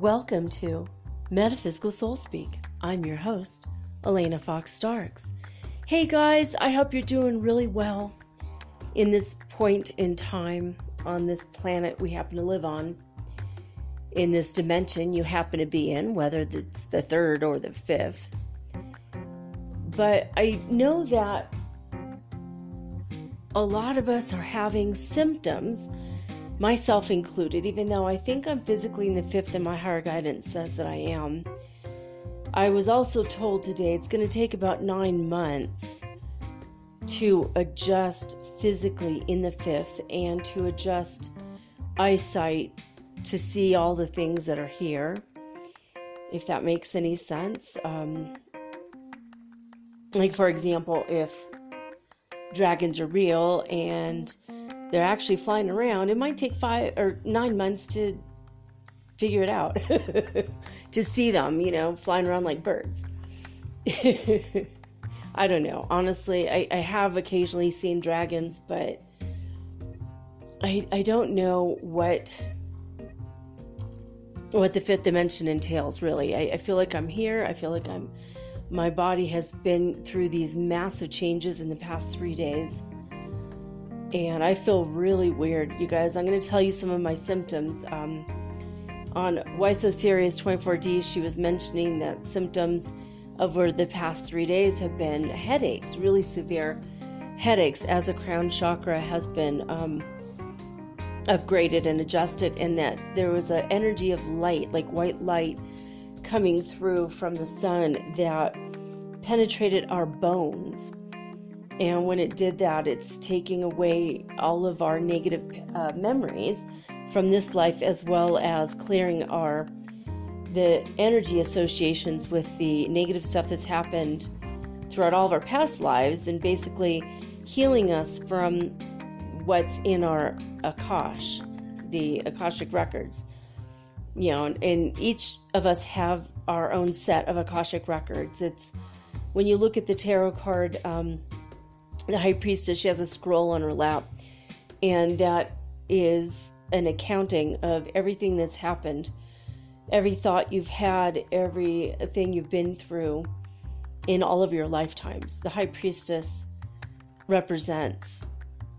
Welcome to Metaphysical Soul Speak. I'm your host, Elena Fox Starks. Hey guys, I hope you're doing really well in this point in time on this planet we happen to live on, in this dimension you happen to be in, whether it's the third or the fifth. But I know that a lot of us are having symptoms, myself included, even though I think I'm physically in the fifth and my higher guidance says that I am. I was also told today it's going to take about 9 months to adjust physically in the fifth and to adjust eyesight to see all the things that are here, if that makes any sense. Like, for example, if dragons are real and they're actually flying around, it might take 5 or 9 months to figure it out, to see them, flying around like birds. I don't know. Honestly, I have occasionally seen dragons, but I don't know what the fifth dimension entails, really. I feel like I'm here. I feel like my body has been through these massive changes in the past 3 days. And I feel really weird, you guys. I'm going to tell you some of my symptoms. On Why So Serious 24D, she was mentioning that symptoms over the past 3 days have been headaches, really severe headaches, as a crown chakra has been upgraded and adjusted, and that there was an energy of light, like white light, coming through from the sun that penetrated our bones. And when it did that, it's taking away all of our negative memories from this life, as well as clearing the energy associations with the negative stuff that's happened throughout all of our past lives, and basically healing us from what's in our Akash, the Akashic records. And each of us have our own set of Akashic records. It's when you look at the tarot card, the High Priestess, she has a scroll on her lap, and that is an accounting of everything that's happened, every thought you've had, everything you've been through in all of your lifetimes. The High Priestess represents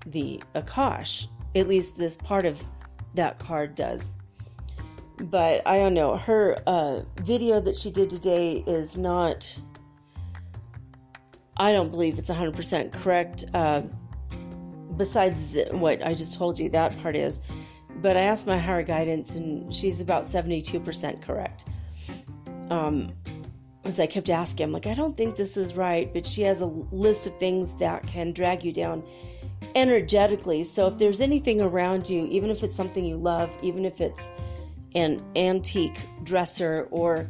the Akash, at least this part of that card does. But I don't know, her video that she did today is not, I don't believe it's 100% correct, besides what I just told you, that part is. But I asked my higher guidance, and she's about 72% correct. As I kept asking, I'm like, I don't think this is right, but she has a list of things that can drag you down energetically. So if there's anything around you, even if it's something you love, even if it's an antique dresser or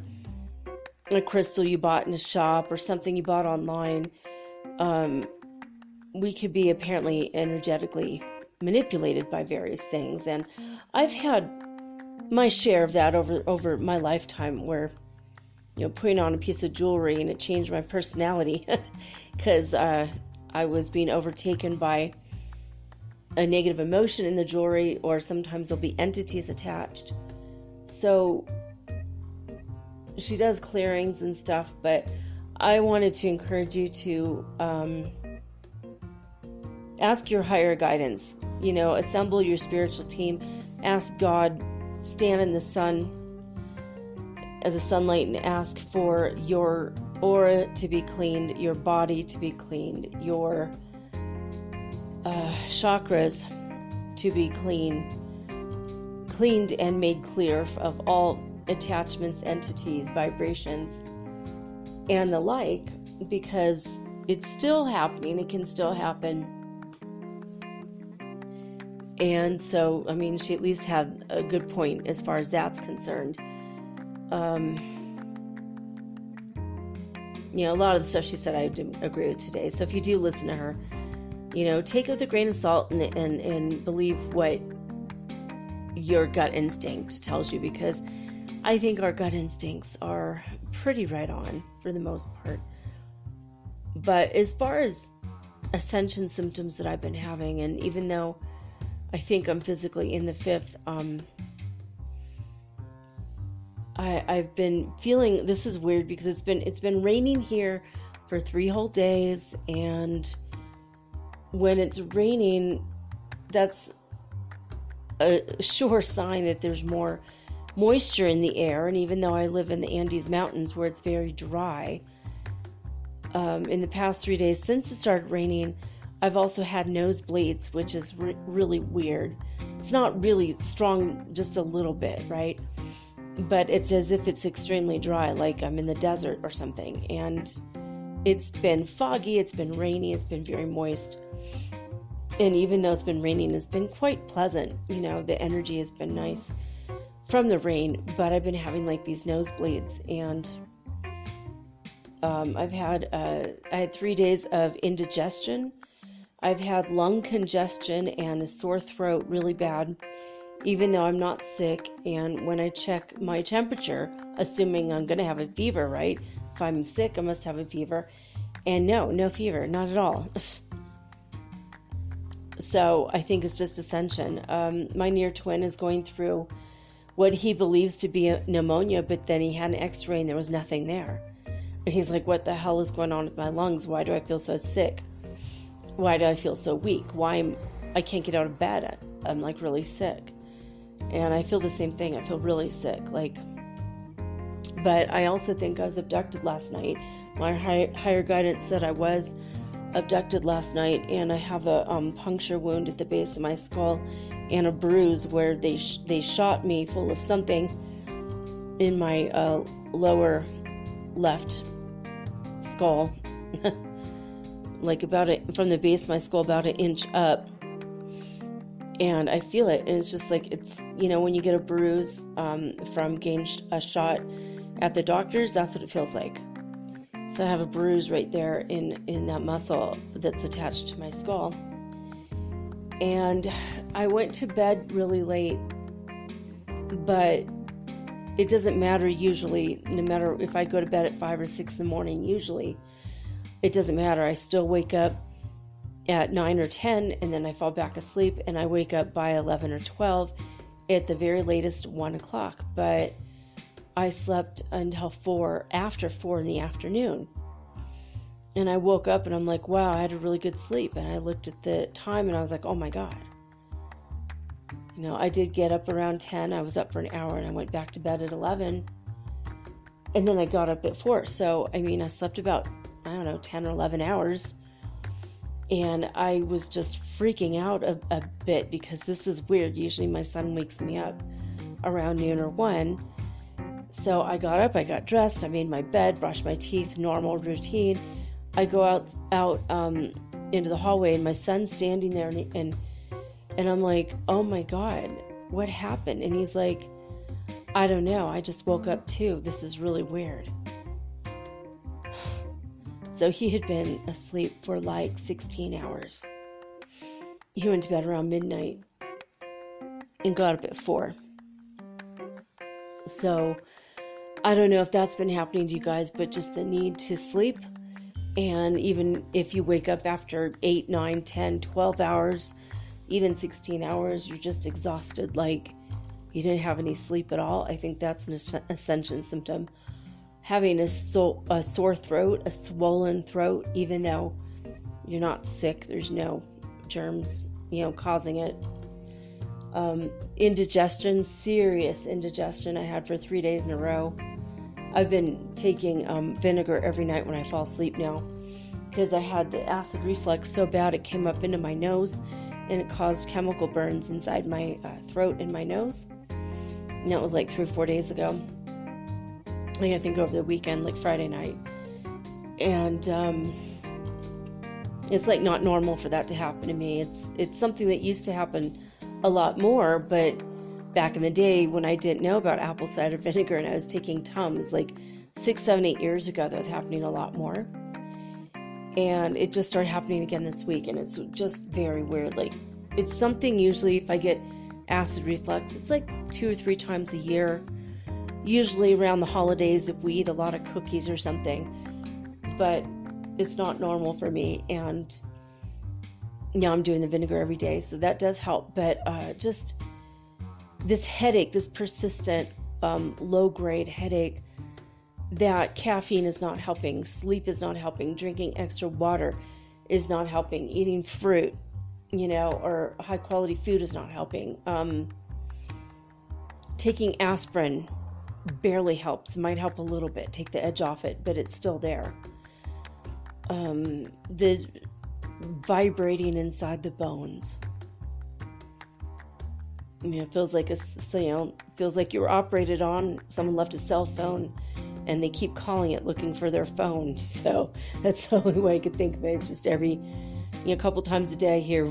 a crystal you bought in a shop or something you bought online, we could be apparently energetically manipulated by various things. And I've had my share of that over my lifetime, where putting on a piece of jewelry and it changed my personality because I was being overtaken by a negative emotion in the jewelry, or sometimes there'll be entities attached. So she does clearings and stuff, but I wanted to encourage you to ask your higher guidance, assemble your spiritual team, ask God, stand in the sun, the sunlight, and ask for your aura to be cleaned, your body to be cleaned, your chakras to be cleaned and made clear of all attachments, entities, vibrations, and the like, because it's still happening. It can still happen. And so, I mean, she at least had a good point as far as that's concerned. A lot of the stuff she said I didn't agree with today. So if you do listen to her, take it with a grain of salt and believe what your gut instinct tells you, because I think our gut instincts are pretty right on for the most part. But as far as ascension symptoms that I've been having, and even though I think I'm physically in the fifth, I've been feeling, this is weird because it's been raining here for 3 whole days, and when it's raining, that's a sure sign that there's more moisture in the air. And even though I live in the Andes Mountains where it's very dry, in the past 3 days since it started raining, I've also had nosebleeds, which is really weird. It's not really strong, just a little bit, right? But it's as if it's extremely dry, like I'm in the desert or something. And it's been foggy, it's been rainy, it's been very moist. And even though it's been raining, it's been quite pleasant. The energy has been nice from the rain, but I've been having like these nosebleeds, and I had 3 days of indigestion. I've had lung congestion and a sore throat really bad, even though I'm not sick. And when I check my temperature, assuming I'm going to have a fever, right? If I'm sick, I must have a fever. And no fever, not at all. So I think it's just Ascension. My near twin is going through what he believes to be a pneumonia, but then he had an x-ray and there was nothing there. And he's like, what the hell is going on with my lungs? Why do I feel so sick? Why do I feel so weak? I can't get out of bed. I'm like really sick. And I feel the same thing. I feel really sick. But I also think I was abducted last night. My higher guidance said I was abducted last night, and I have a puncture wound at the base of my skull and a bruise where they shot me full of something in my lower left skull, like from the base of my skull about an inch up, and I feel it, and it's just like, it's, when you get a bruise from getting a shot at the doctors, that's what it feels like. So I have a bruise right there in that muscle that's attached to my skull. And I went to bed really late, but it doesn't matter usually, no matter if I go to bed at 5 or 6 in the morning, usually it doesn't matter. I still wake up at 9 or 10, and then I fall back asleep, and I wake up by 11 or 12, at the very latest 1 o'clock. But I slept until after 4 in the afternoon. And I woke up and I'm like, wow, I had a really good sleep. And I looked at the time and I was like, oh my God. I did get up around 10. I was up for an hour and I went back to bed at 11. And then I got up at 4. So, I slept about, 10 or 11 hours. And I was just freaking out a bit because this is weird. Usually my son wakes me up around noon or 1. So I got up, I got dressed, I made my bed, brushed my teeth, normal routine. I go out into the hallway, and my son's standing there, and I'm like, oh my God, what happened? And he's like, I don't know, I just woke up too. This is really weird. So he had been asleep for like 16 hours. He went to bed around midnight and got up at 4. So I don't know if that's been happening to you guys, but just the need to sleep. And even if you wake up after 8, 9, 10, 12 hours, even 16 hours, you're just exhausted, like you didn't have any sleep at all. I think that's an Ascension symptom. Having a sore throat, a swollen throat, even though you're not sick, there's no germs, causing it. Indigestion, serious indigestion I had for 3 days in a row. I've been taking vinegar every night when I fall asleep now, because I had the acid reflux so bad it came up into my nose and it caused chemical burns inside my throat and my nose. And that was like 3 or 4 days ago. I think over the weekend, like Friday night. And it's like not normal for that to happen to me. It's something that used to happen a lot more, but back in the day when I didn't know about apple cider vinegar and I was taking Tums like 6, 7, 8 years ago, that was happening a lot more. And it just started happening again this week, and it's just very weird. Like, it's something usually if I get acid reflux, it's like 2 or 3 times a year, usually around the holidays if we eat a lot of cookies or something. But it's not normal for me, and now I'm doing the vinegar every day, so that does help. But just this headache, this persistent low-grade headache, that caffeine is not helping, sleep is not helping, drinking extra water is not helping, eating fruit, or high-quality food is not helping. Taking aspirin barely helps, might help a little bit, take the edge off it, but it's still there. The vibrating inside the bones. It feels like feels like you were operated on. Someone left a cell phone, and they keep calling it, looking for their phone. So that's the only way I could think of it. It's just every, a couple times a day I hear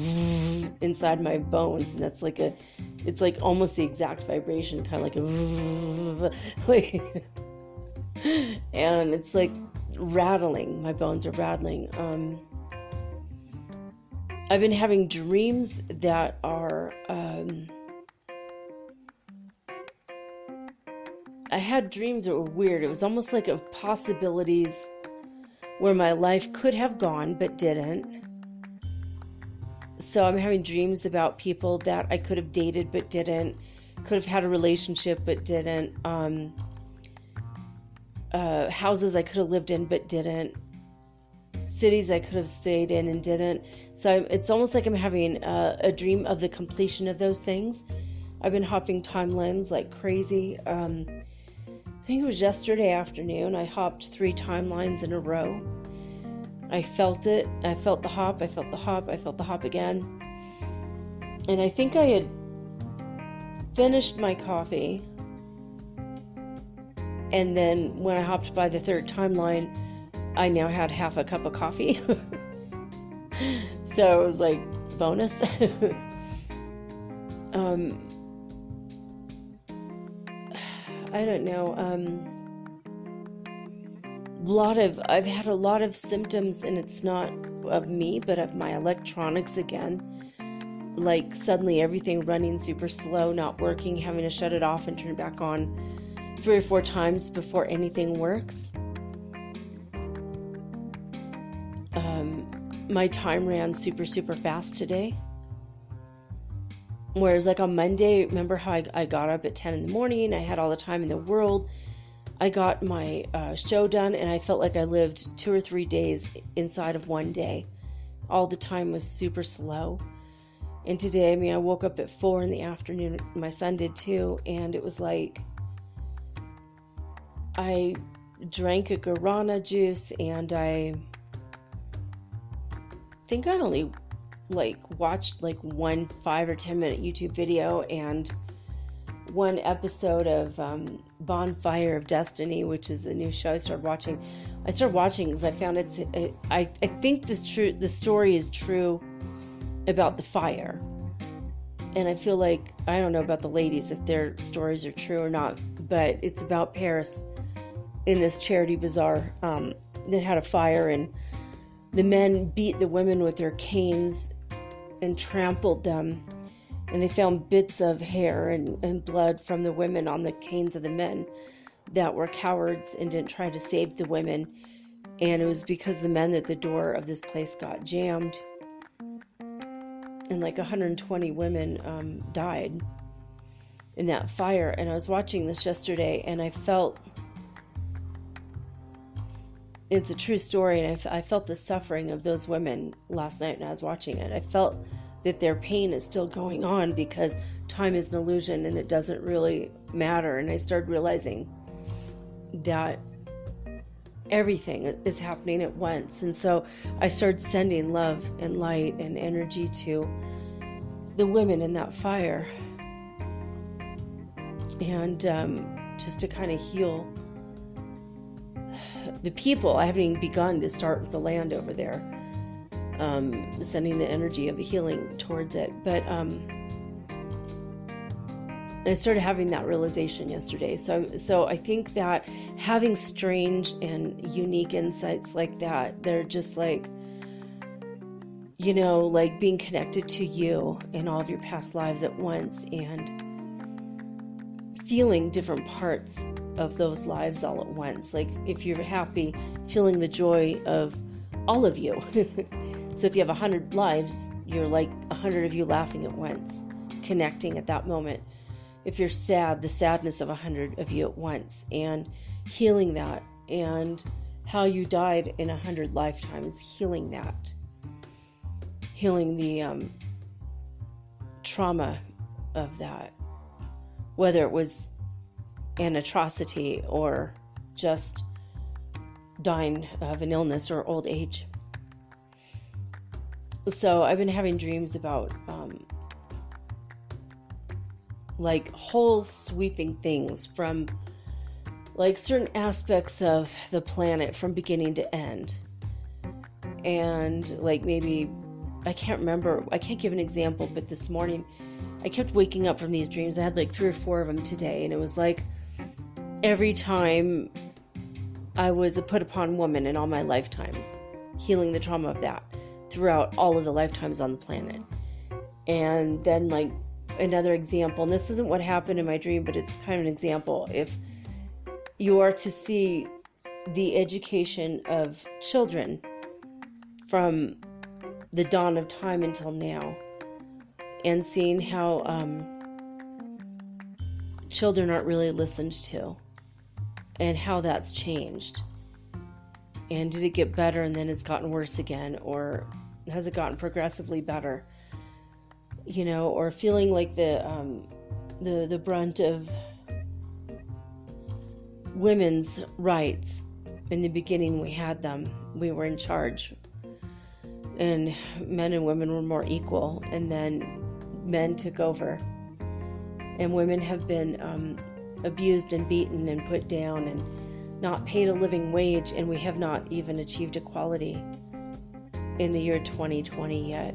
inside my bones, and that's like it's like almost the exact vibration, kind of like and it's like rattling. My bones are rattling. I've been having dreams that are I had dreams that were weird. It was almost like of possibilities where my life could have gone but didn't. So I'm having dreams about people that I could have dated but didn't, could have had a relationship but didn't, houses I could have lived in but didn't, cities I could have stayed in and didn't. So it's almost like I'm having a dream of the completion of those things. I've been hopping timelines like crazy. I think it was yesterday afternoon, I hopped 3 timelines in a row. I felt it. I felt the hop. I felt the hop. I felt the hop again. And I think I had finished my coffee. And then when I hopped by the 3rd timeline, I now had half a cup of coffee. So it was like bonus. I don't know. I've had a lot of symptoms, and it's not of me, but of my electronics again. Like suddenly everything running super slow, not working, having to shut it off and turn it back on 3 or 4 times before anything works. My time ran super, super fast today. Whereas like on Monday, remember how I got up at 10 in the morning, I had all the time in the world, I got my show done, and I felt like I lived 2 or 3 days inside of one day. All the time was super slow. And today, I woke up at 4 in the afternoon, my son did too, and it was like, I drank a guarana juice, and I think I only watched one 5 or 10 minute YouTube video and one episode of Bonfire of Destiny, which is a new show I started watching. I started watching because I found I think the story is true about the fire. And I feel like, I don't know about the ladies if their stories are true or not, but it's about Paris in this charity bazaar that had a fire, and the men beat the women with their canes and trampled them, and they found bits of hair and blood from the women on the canes of the men that were cowards and didn't try to save the women. And it was because the men that the door of this place got jammed, and 120 women died in that fire. And I was watching this yesterday, and I felt, it's a true story, and I felt the suffering of those women last night when I was watching it. I felt that their pain is still going on because time is an illusion and it doesn't really matter. And I started realizing that everything is happening at once. And so I started sending love and light and energy to the women in that fire, and just to kind of heal the people. I haven't even begun to start with the land over there, sending the energy of the healing towards it. But I started having that realization yesterday. So I think that having strange and unique insights like that, they're just like, like being connected to you in all of your past lives at once, and feeling different parts of those lives all at once. Like if you're happy, feeling the joy of all of you. So if you have 100 lives, you're like 100 of you laughing at once, connecting at that moment. If you're sad, the sadness of 100 of you at once, and healing that, and how you died in 100 lifetimes, healing that, healing the trauma of that, whether it was an atrocity or just dying of an illness or old age. So I've been having dreams about like whole sweeping things from like certain aspects of the planet from beginning to end. And like maybe, I can't remember, I can't give an example, but this morning I kept waking up from these dreams. I had like 3 or 4 of them today, and it was like every time I was a put upon woman in all my lifetimes, healing the trauma of that throughout all of the lifetimes on the planet. And then like another example, and this isn't what happened in my dream, but it's kind of an example. If you are to see the education of children from the dawn of time until now, and seeing how children aren't really listened to, and how that's changed, and did it get better and then it's gotten worse again, or has it gotten progressively better? Or feeling like the brunt of women's rights. In the beginning, we had them. We were in charge, and men and women were more equal. And then men took over, and women have been abused and beaten and put down and not paid a living wage. And we have not even achieved equality in the year 2020 yet.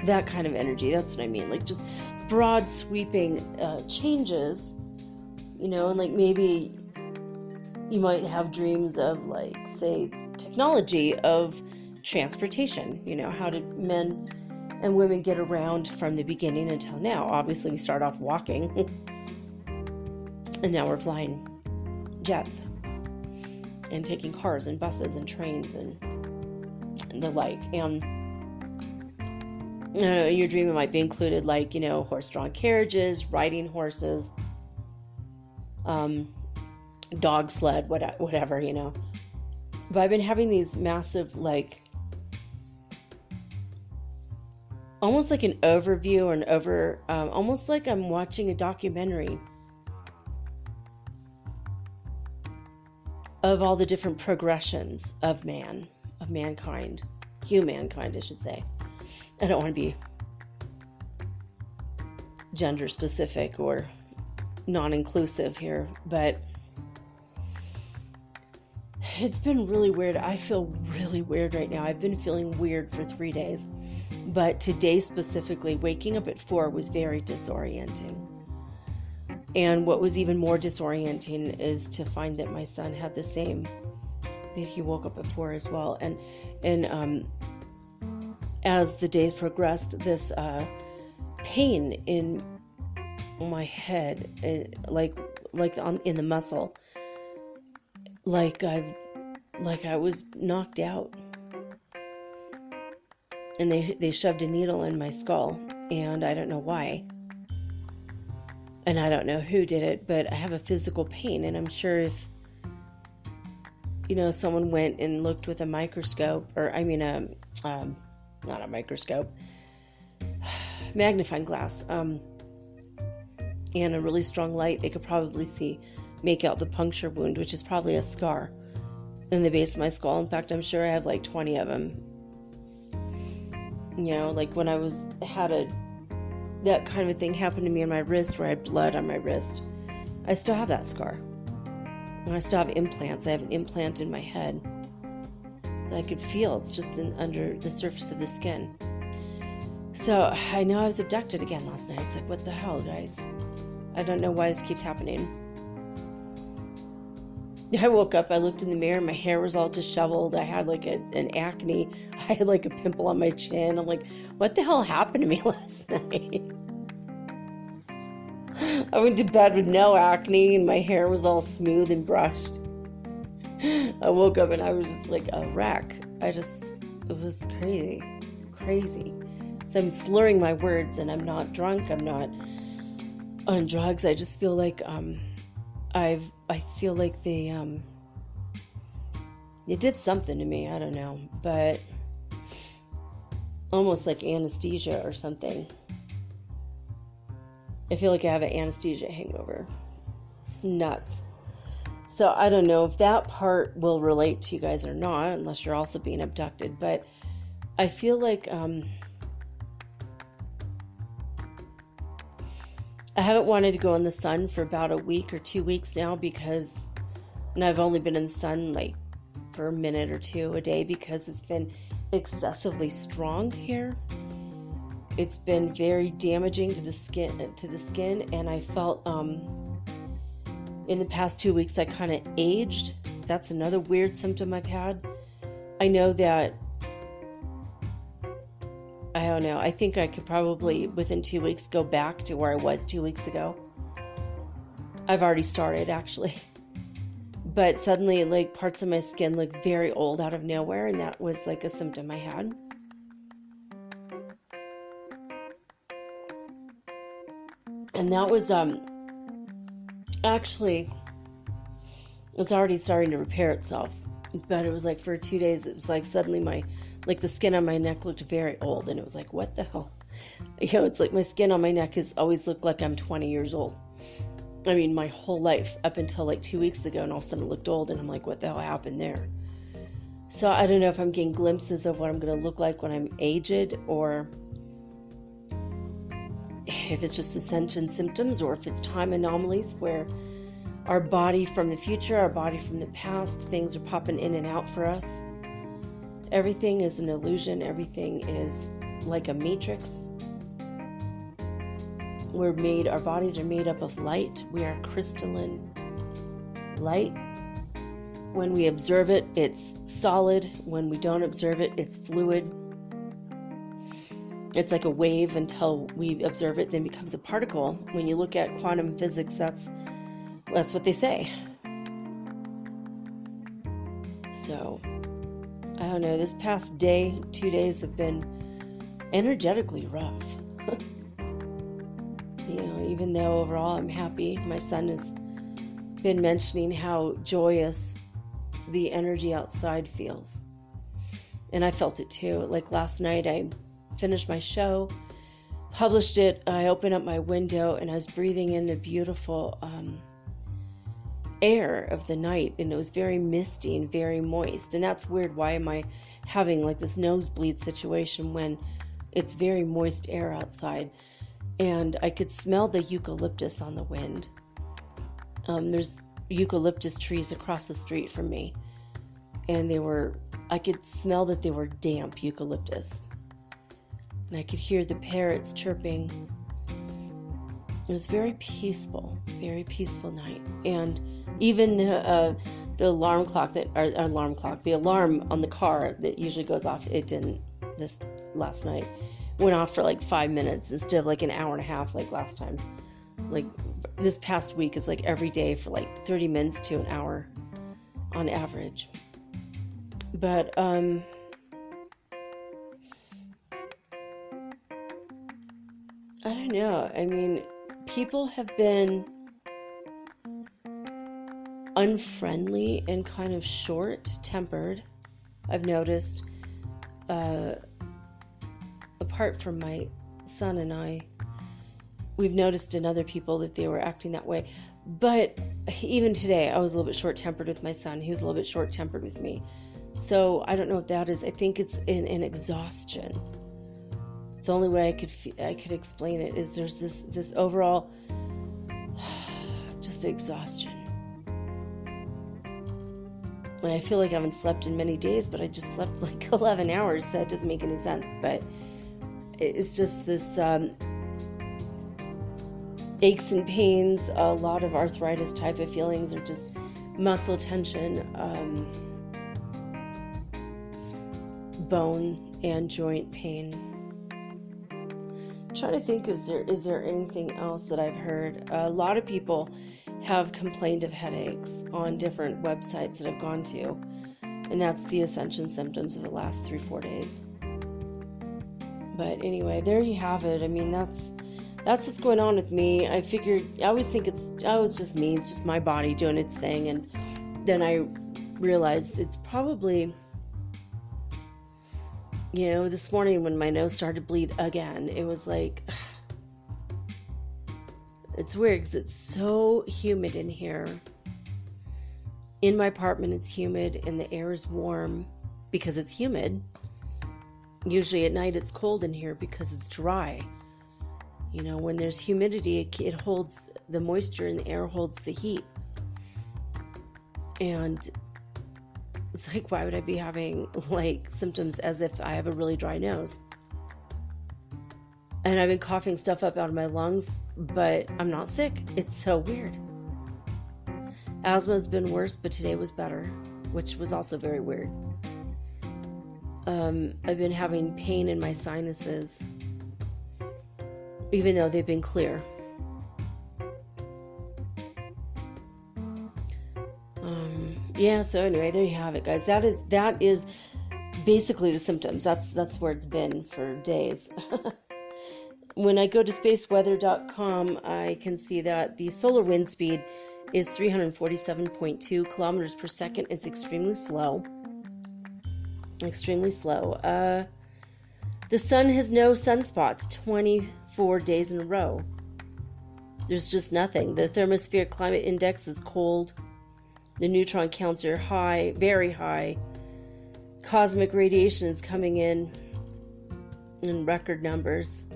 That kind of energy, that's what I mean. Like just broad sweeping changes, and like maybe you might have dreams of like, say, technology of transportation. How did men and women get around from the beginning until now? Obviously we start off walking and now we're flying jets and taking cars and buses and trains and the like. And your dream might be included like, horse-drawn carriages, riding horses, dog sled, whatever, But I've been having these massive, like, almost like an overview or almost like I'm watching a documentary of all the different progressions of mankind, humankind, I should say. I don't want to be gender specific or non-inclusive here, but it's been really weird. I feel really weird right now. I've been feeling weird for 3 days, but today specifically, waking up at 4 was very disorienting. And what was even more disorienting is to find that my son had the same, that he woke up at 4 as well. And as the days progressed, this pain in my head, in the muscle, like I was knocked out, and they shoved a needle in my skull, and I don't know why, and I don't know who did it, but I have a physical pain, and I'm sure if someone went and looked with a microscope, or not a microscope, magnifying glass, and a really strong light, they could probably make out the puncture wound, which is probably a scar in the base of my skull. In fact, I'm sure I have like 20 of them. Like when I had that kind of a thing happen to me on my wrist, where I had blood on my wrist, I still have that scar. And I still have implants. I have an implant in my head that I could feel. It's just under the surface of the skin. So I know I was abducted again last night. It's like, what the hell, guys? I don't know why this keeps happening. I woke up, I looked in the mirror, my hair was all disheveled. I had like an acne. I had like a pimple on my chin. I'm like, what the hell happened to me last night? I went to bed with no acne and my hair was all smooth and brushed. I woke up and I was just like a wreck. It was crazy. So I'm slurring my words and I'm not drunk. I'm not on drugs. I just feel like, I feel like they did something to me. I don't know, but almost like anesthesia or something. I feel like I have an anesthesia hangover. It's nuts. So I don't know if that part will relate to you guys or not, unless you're also being abducted. But I feel like I haven't wanted to go in the sun for about a week or 2 weeks now and I've only been in the sun like for a minute or two a day because it's been excessively strong here. It's been very damaging to the skin, and I felt in the past 2 weeks I kind of aged. That's another weird symptom I've had. I know that I don't know. I think I could probably, within 2 weeks, go back to where I was 2 weeks ago. I've already started, actually. But suddenly, like, parts of my skin look very old out of nowhere, and that was, like, a symptom I had. And that was, actually, it's already starting to repair itself. But it was, like, for 2 days, it was, like, suddenly the skin on my neck looked very old, and it was like, what the hell? You know, it's like my skin on my neck has always looked like I'm 20 years old. I mean, my whole life up until like 2 weeks ago, and all of a sudden it looked old, and I'm like, what the hell happened there? So I don't know if I'm getting glimpses of what I'm going to look like when I'm aged, or if it's just Ascension symptoms, or if it's time anomalies where our body from the future, our body from the past, things are popping in and out for us. Everything is an illusion. Everything is like a matrix. Our bodies are made up of light. We are crystalline light. When we observe it, it's solid. When we don't observe it, it's fluid. It's like a wave until we observe it, then becomes a particle. When you look at quantum physics, that's what they say. So I don't know, this past 2 days have been energetically rough. You know, even though overall I'm happy, my son has been mentioning how joyous the energy outside feels. And I felt it too. Like last night I finished my show, published it, I opened up my window and I was breathing in the beautiful air of the night, and it was very misty and very moist. And that's weird. Why am I having like this nosebleed situation when it's very moist air outside? And I could smell the eucalyptus on the wind. There's eucalyptus trees across the street from me, and I could smell that they were damp eucalyptus, and I could hear the parrots chirping. It was very peaceful night. And even the alarm clock the alarm on the car that usually goes off, it didn't this last night. Went off for like 5 minutes instead of like an hour and a half like last time. Like this past week is like every day for like 30 minutes to an hour on average. But I don't know. I mean, people have been unfriendly and kind of short-tempered, I've noticed. Apart from my son and I, we've noticed in other people that they were acting that way. But even today, I was a little bit short-tempered with my son. He was a little bit short-tempered with me. So I don't know what that is. I think it's an exhaustion. It's the only way I could explain it is there's this overall just next to exhaustion. I feel like I haven't slept in many days, but I just slept like 11 hours, so that doesn't make any sense. But it's just this aches and pains, a lot of arthritis type of feelings, or just muscle tension, bone and joint pain. I'm trying to think, is there anything else that I've heard? A lot of people have complained of headaches on different websites that I've gone to, and that's the Ascension symptoms of the last 3-4 days. But anyway, there you have it. I mean, that's what's going on with me. I always think it's just me. It's just my body doing its thing. And then I realized it's probably, this morning when my nose started to bleed again, it was like, it's weird because it's so humid in here. In my apartment, it's humid and the air is warm because it's humid. Usually at night it's cold in here because it's dry. When there's humidity, it holds the moisture in the air, holds the heat. And it's like, why would I be having symptoms as if I have a really dry nose? And I've been coughing stuff up out of my lungs, but I'm not sick. It's so weird. Asthma's been worse, but today was better, which was also very weird. I've been having pain in my sinuses, even though they've been clear. So anyway, there you have it, guys. That is basically the symptoms. That's where it's been for days. When I go to spaceweather.com, I can see that the solar wind speed is 347.2 kilometers per second. It's extremely slow. Extremely slow. The sun has no sunspots 24 days in a row. There's just nothing. The thermospheric climate index is cold. The neutron counts are high, very high. Cosmic radiation is coming in record numbers.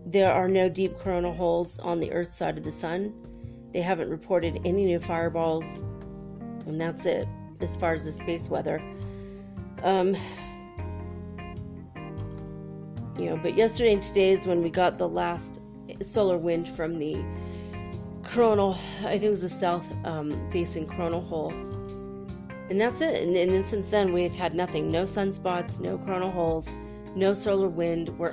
There are no deep coronal holes on the Earth's side of the sun. They haven't reported any new fireballs, and that's it as far as the space weather. But yesterday and today is when we got the last solar wind from the coronal, I think it was the south facing coronal hole. And that's it. And then since then we've had nothing. No sunspots, no coronal holes, no solar wind. We're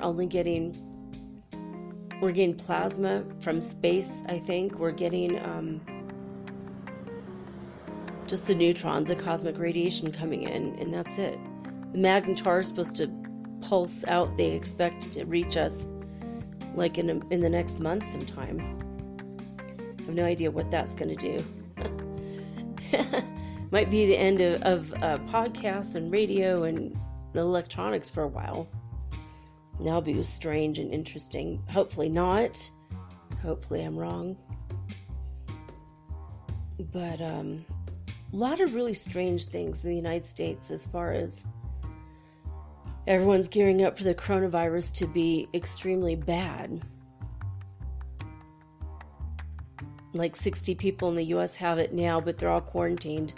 getting plasma from space, I think. We're getting just the neutrons, the cosmic radiation coming in, and that's it. The magnetar is supposed to pulse out. They expect to reach us in the next month sometime. I have no idea what that's going to do. Might be the end of podcasts and radio and electronics for a while. That'll be strange and interesting. Hopefully not. Hopefully I'm wrong. But a lot of really strange things in the United States as far as everyone's gearing up for the coronavirus to be extremely bad. 60 people in the U.S. have it now, but they're all quarantined,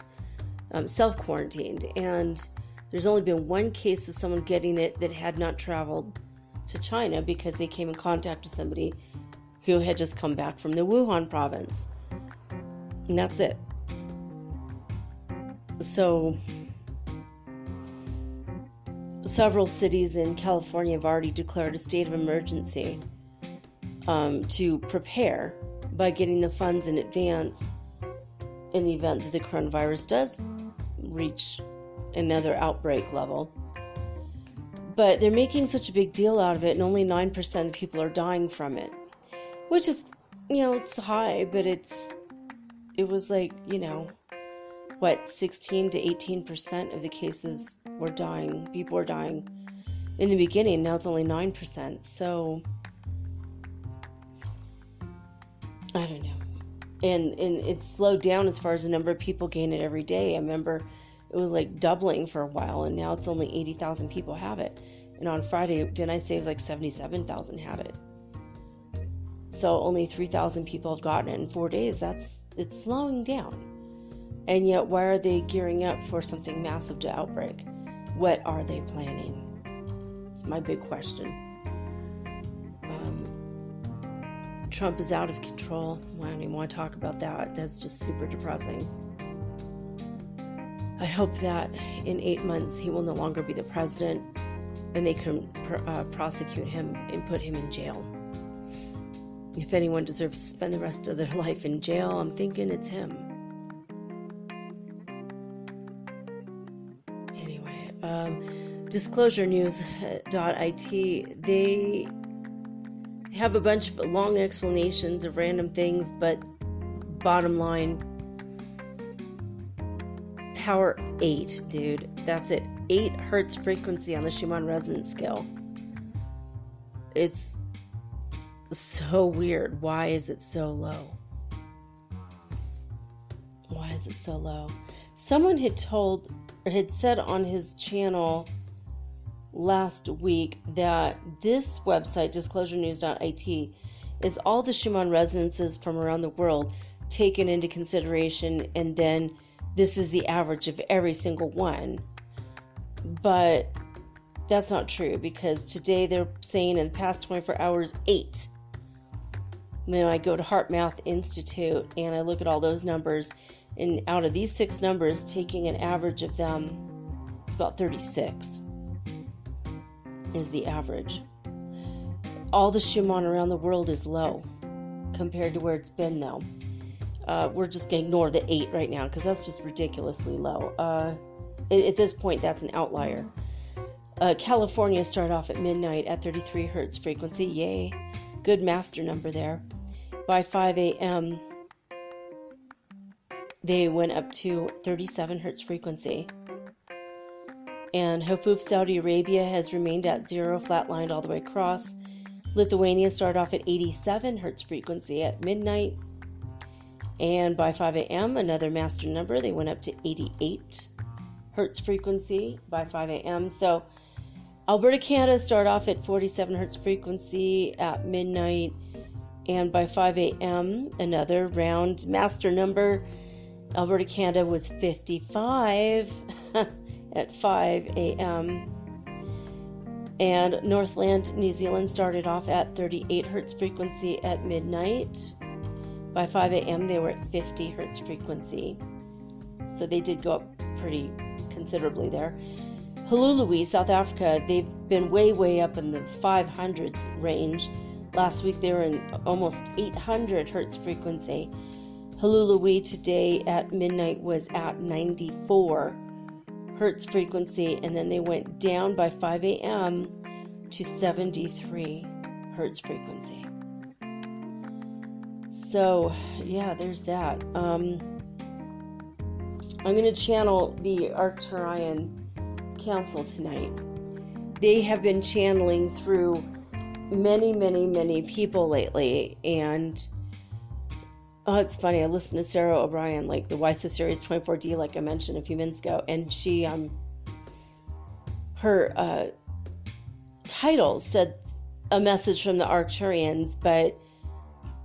self-quarantined. And there's only been one case of someone getting it that had not traveled to China because they came in contact with somebody who had just come back from the Wuhan province. And that's it. So, several cities in California have already declared a state of emergency to prepare by getting the funds in advance in the event that the coronavirus does reach another outbreak level. But they're making such a big deal out of it, and only 9% of people are dying from it, which is, it's high, but it was 16 to 18% of the cases were dying. People were dying in the beginning. Now it's only 9%. So I don't know. And it's slowed down as far as the number of people gain it every day. I remember it was doubling for a while, and now it's only 80,000 people have it. And on Friday, didn't I say it was 77,000 had it? so only 3,000 people have gotten it in 4 days. It's slowing down. And yet, why are they gearing up for something massive to outbreak? What are they planning? It's my big question. Trump is out of control. I don't even want to talk about that. That's just super depressing. I hope that in 8 months he will no longer be the president and they can prosecute him and put him in jail. If anyone deserves to spend the rest of their life in jail, I'm thinking it's him. Anyway, disclosurenews.it, they have a bunch of long explanations of random things, but bottom line, power 8, dude. That's it. 8 hertz frequency on the Schumann Resonance scale. It's so weird. Why is it so low? Why is it so low? Someone had said on his channel last week that this website, disclosurenews.it, is all the Schumann resonances from around the world taken into consideration, and then this is the average of every single one. But that's not true, because today they're saying in the past 24 hours, 8. Then I go to HeartMath Institute and I look at all those numbers, and out of these 6 numbers, taking an average of them, it's about 36 is the average. All the Schumann around the world is low compared to where it's been, though. We're just going to ignore the 8 right now because that's just ridiculously low. At this point, that's an outlier. California started off at midnight at 33 hertz frequency. Yay. Good master number there. By 5 a.m., they went up to 37 hertz frequency. And Hafuf, Saudi Arabia, has remained at 0, flatlined all the way across. Lithuania started off at 87 hertz frequency at midnight. And by 5 a.m., another master number, they went up to 88 hertz frequency by 5 a.m. So Alberta, Canada started off at 47 hertz frequency at midnight. And by 5 a.m., another round master number, Alberta, Canada was 55 at 5 a.m. And Northland, New Zealand started off at 38 hertz frequency at midnight. By 5 a.m., they were at 50 hertz frequency. So they did go up pretty considerably there. Hulului, South Africa, they've been way, way up in the 500s range. Last week, they were in almost 800 hertz frequency. Hulului today at midnight was at 94 hertz frequency, and then they went down by 5 a.m. to 73 hertz frequency. So, yeah, there's that. I'm going to channel the Arcturian Council tonight. They have been channeling through many, many, many people lately, and it's funny, I listened to Sarah O'Brien, like the YSO Series 24D, like I mentioned a few minutes ago, and she, her title said a message from the Arcturians, but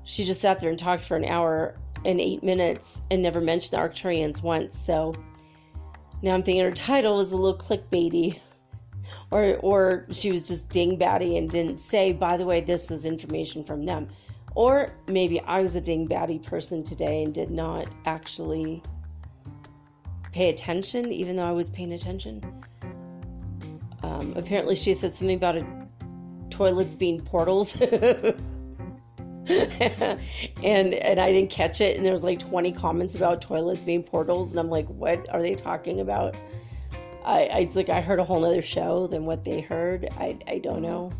she just sat there and talked for an hour and 8 minutes and never mentioned the Arcturians once. So now I'm thinking her title was a little clickbaity, or she was just dingbatty and didn't say, by the way, this is information from them. Or maybe I was a dingbatty person today and did not actually pay attention, even though I was paying attention. Apparently she said something about toilets being portals. and I didn't catch it, and there was like 20 comments about toilets being portals, and I'm like, what are they talking about? It's like I heard a whole nother show than what they heard. I don't know.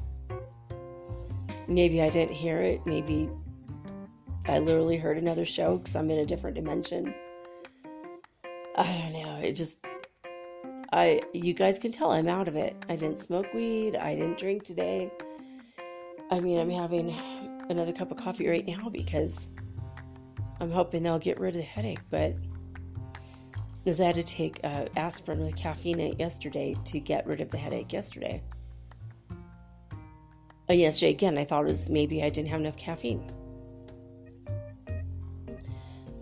Maybe I didn't hear it. Maybe I literally heard another show because I'm in a different dimension. I don't know. You guys can tell I'm out of it. I didn't smoke weed. I didn't drink today. I mean, I'm having another cup of coffee right now because I'm hoping they'll get rid of the headache. But because I had to take aspirin with caffeine in it yesterday to get rid of the headache yesterday. Yesterday, again, I thought it was maybe I didn't have enough caffeine.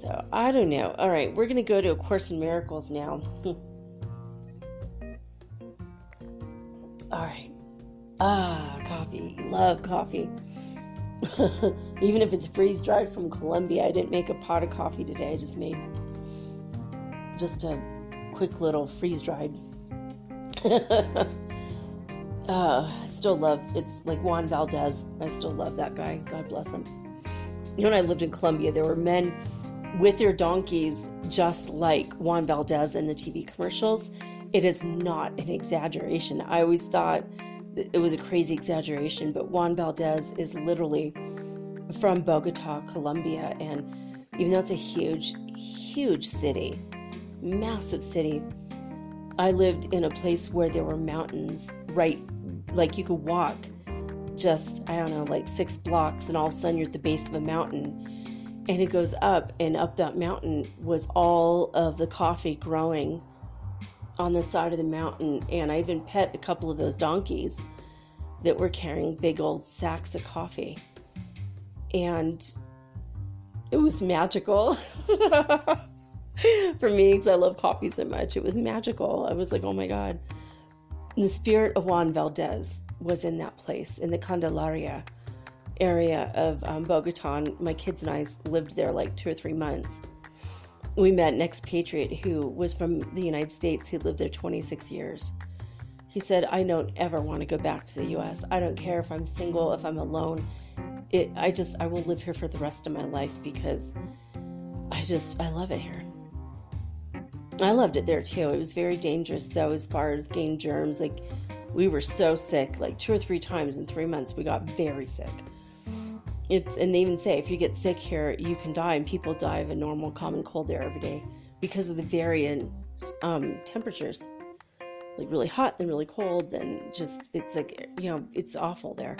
So, I don't know. All right, we're going to go to A Course in Miracles now. All right. Coffee. Love coffee. Even if it's freeze-dried from Colombia. I didn't make a pot of coffee today. I just made just a quick little freeze-dried. I still love, it's like Juan Valdez. I still love that guy. God bless him. You know, when I lived in Colombia, there were men with their donkeys just like Juan Valdez in the TV commercials. It is not an exaggeration. I always thought it was a crazy exaggeration, but Juan Valdez is literally from Bogota, Colombia, and even though it's a huge, huge city, massive city, I lived in a place where there were mountains, right, like you could walk just, I don't know, like 6 blocks, and all of a sudden you're at the base of a mountain, and it goes up, and up that mountain was all of the coffee growing on the side of the mountain. And I even pet a couple of those donkeys that were carrying big old sacks of coffee, and it was magical for me, because I love coffee so much. It was magical. I was like, oh my God. And the spirit of Juan Valdez was in that place, in the Candelaria area of Bogota. And my kids and I lived there like 2 or 3 months. We met an expatriate who was from the United States. He lived there 26 years. He said, I don't ever want to go back to the U.S. I don't care if I'm single, if I'm alone. I will live here for the rest of my life, because I love it here. I loved it there too. It was very dangerous though, as far as getting germs. Like, we were so sick, like 2 or 3 times in 3 months. We got very sick. And they even say, if you get sick here, you can die, and people die of a normal common cold there every day because of the varying temperatures, like really hot and really cold, and just, it's like, you know, it's awful there.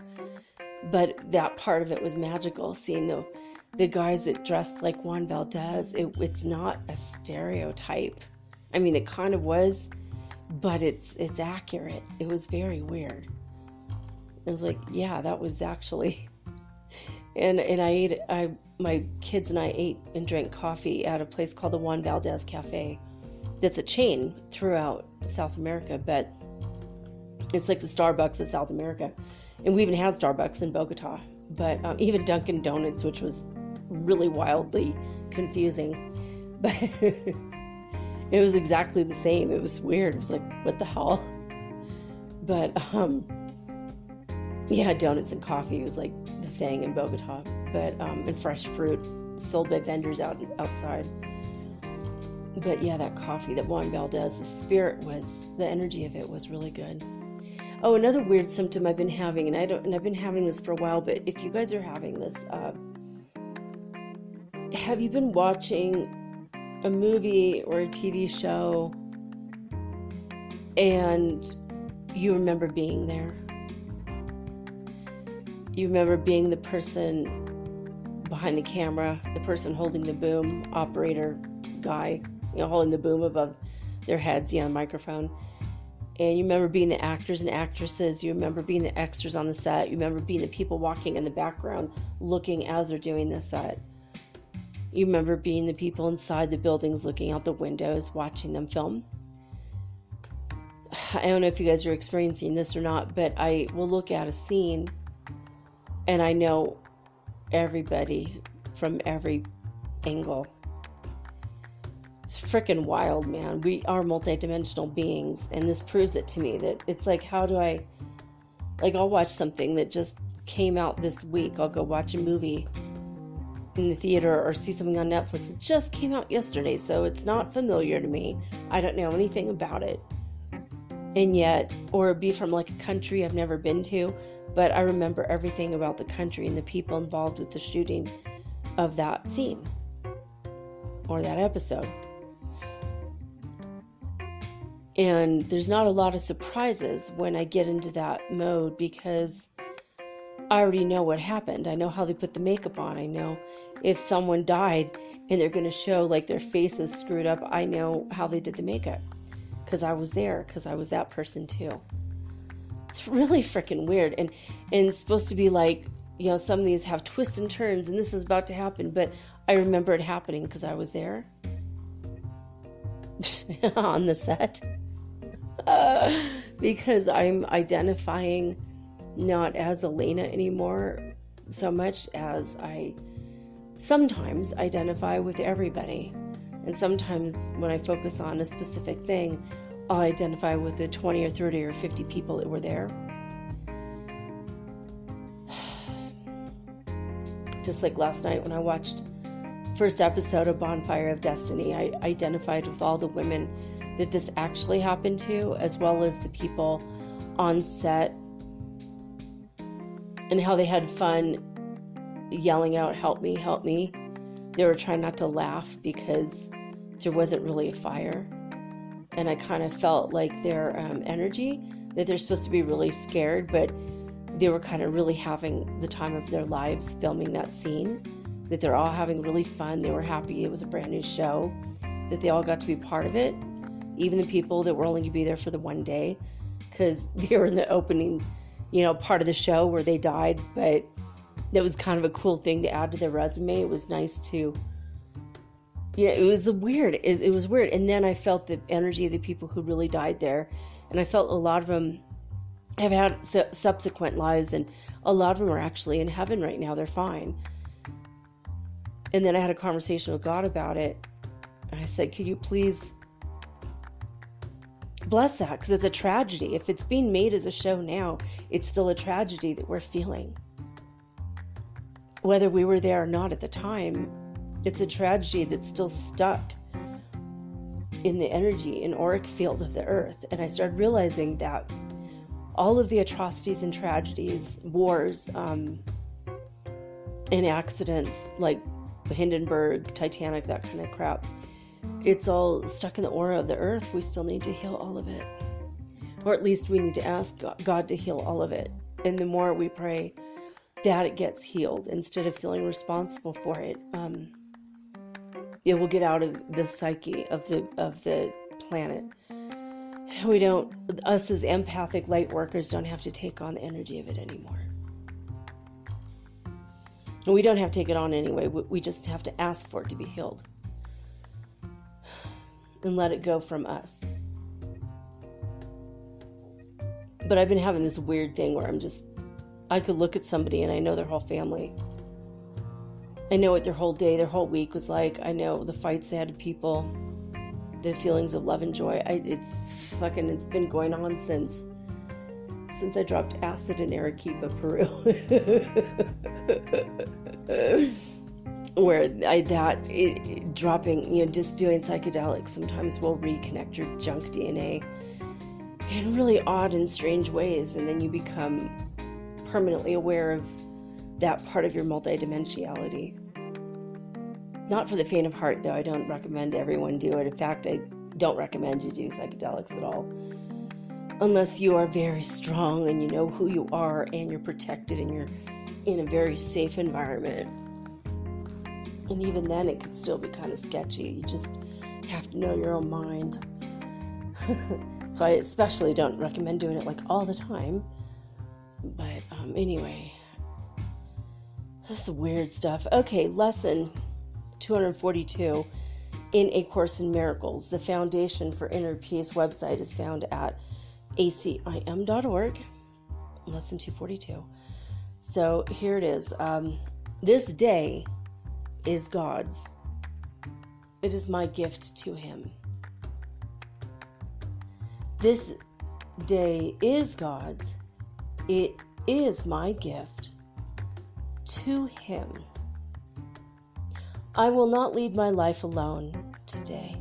But that part of it was magical, seeing the guys that dressed like Juan Valdez. It's not a stereotype. I mean, it kind of was, but it's accurate. It was very weird. I was like, yeah, that was actually. And my kids and I ate and drank coffee at a place called the Juan Valdez Cafe. That's a chain throughout South America, but it's like the Starbucks of South America. And we even had Starbucks in Bogota, but even Dunkin' Donuts, which was really wildly confusing. But it was exactly the same. It was weird. It was like, what the hell? But yeah, donuts and coffee was like the thing in Bogota. But and fresh fruit sold by vendors outside. But yeah, that coffee that Juan Valdez, the energy of it was really good. Oh, another weird symptom I've been having, and I've been having this for a while, but if you guys are having this, have you been watching a movie or a TV show and you remember being there? You remember being the person behind the camera, the person holding the boom, operator guy, holding the boom above their heads, microphone. And you remember being the actors and actresses. You remember being the extras on the set. You remember being the people walking in the background looking as they're doing the set. You remember being the people inside the buildings looking out the windows, watching them film. I don't know if you guys are experiencing this or not, but I will look at a scene and I know everybody from every angle. It's freaking wild, man. We are multidimensional beings, and this proves it to me that it's like, I'll watch something that just came out this week. I'll go watch a movie in the theater or see something on Netflix. It just came out yesterday, so it's not familiar to me. I don't know anything about it. And yet, or it'd be from like a country I've never been to, but I remember everything about the country and the people involved with the shooting of that scene or that episode. And there's not a lot of surprises when I get into that mode, because I already know what happened. I know how they put the makeup on. I know if someone died and they're going to show like their face is screwed up, I know how they did the makeup, because I was there, because I was that person too. It's really freaking weird. And it's supposed to be like some of these have twists and turns, and this is about to happen, but I remember it happening because I was there on the set. Because I'm identifying not as Elena anymore so much as I sometimes identify with everybody. And sometimes when I focus on a specific thing, I'll identify with the 20 or 30 or 50 people that were there. Just like last night when I watched first episode of Bonfire of Destiny, I identified with all the women that this actually happened to, as well as the people on set, and how they had fun yelling out, "Help me, help me." They were trying not to laugh because there wasn't really a fire. And I kind of felt like their energy, that they're supposed to be really scared, but they were kind of really having the time of their lives filming that scene, that they're all having really fun. They were happy. It was a brand new show, that they all got to be part of it. Even the people that were only going to be there for the one day, because they were in the opening, part of the show where they died. But that was kind of a cool thing to add to their resume. It was nice to, it was weird. It was weird. And then I felt the energy of the people who really died there. And I felt a lot of them have had subsequent lives, and a lot of them are actually in heaven right now. They're fine. And then I had a conversation with God about it. And I said, could you please bless that? Because it's a tragedy. If it's being made as a show now, it's still a tragedy that we're feeling. Whether we were there or not at the time, it's a tragedy that's still stuck in the energy and auric field of the earth. And I started realizing that all of the atrocities and tragedies, wars, and accidents like Hindenburg, Titanic, that kind of crap, it's all stuck in the aura of the earth. We still need to heal all of it. Or at least we need to ask God to heal all of it. And the more we pray that it gets healed, instead of feeling responsible for it, it will get out of the psyche of the planet. Us as empathic light workers don't have to take on the energy of it anymore. And we don't have to take it on anyway. We just have to ask for it to be healed. And let it go from us. But I've been having this weird thing where I could look at somebody and I know their whole family. I know what their whole day, their whole week was like. I know the fights they had with people, the feelings of love and joy. It's been going on since I dropped acid in Arequipa, Peru. Where dropping, just doing psychedelics sometimes will reconnect your junk DNA in really odd and strange ways, and then you become permanently aware of that part of your multidimensionality. Not for the faint of heart, though. I don't recommend everyone do it. In fact, I don't recommend you do psychedelics at all, unless you are very strong and you know who you are and you're protected and you're in a very safe environment. And even then, it could still be kind of sketchy. You just have to know your own mind. So I especially don't recommend doing it all the time. But anyway, this is weird stuff. Okay, lesson 242 in A Course in Miracles. The Foundation for Inner Peace website is found at acim.org. Lesson 242. So here it is. This day is God's. It is my gift to Him. This day is God's. It is my gift to Him. I will not lead my life alone today.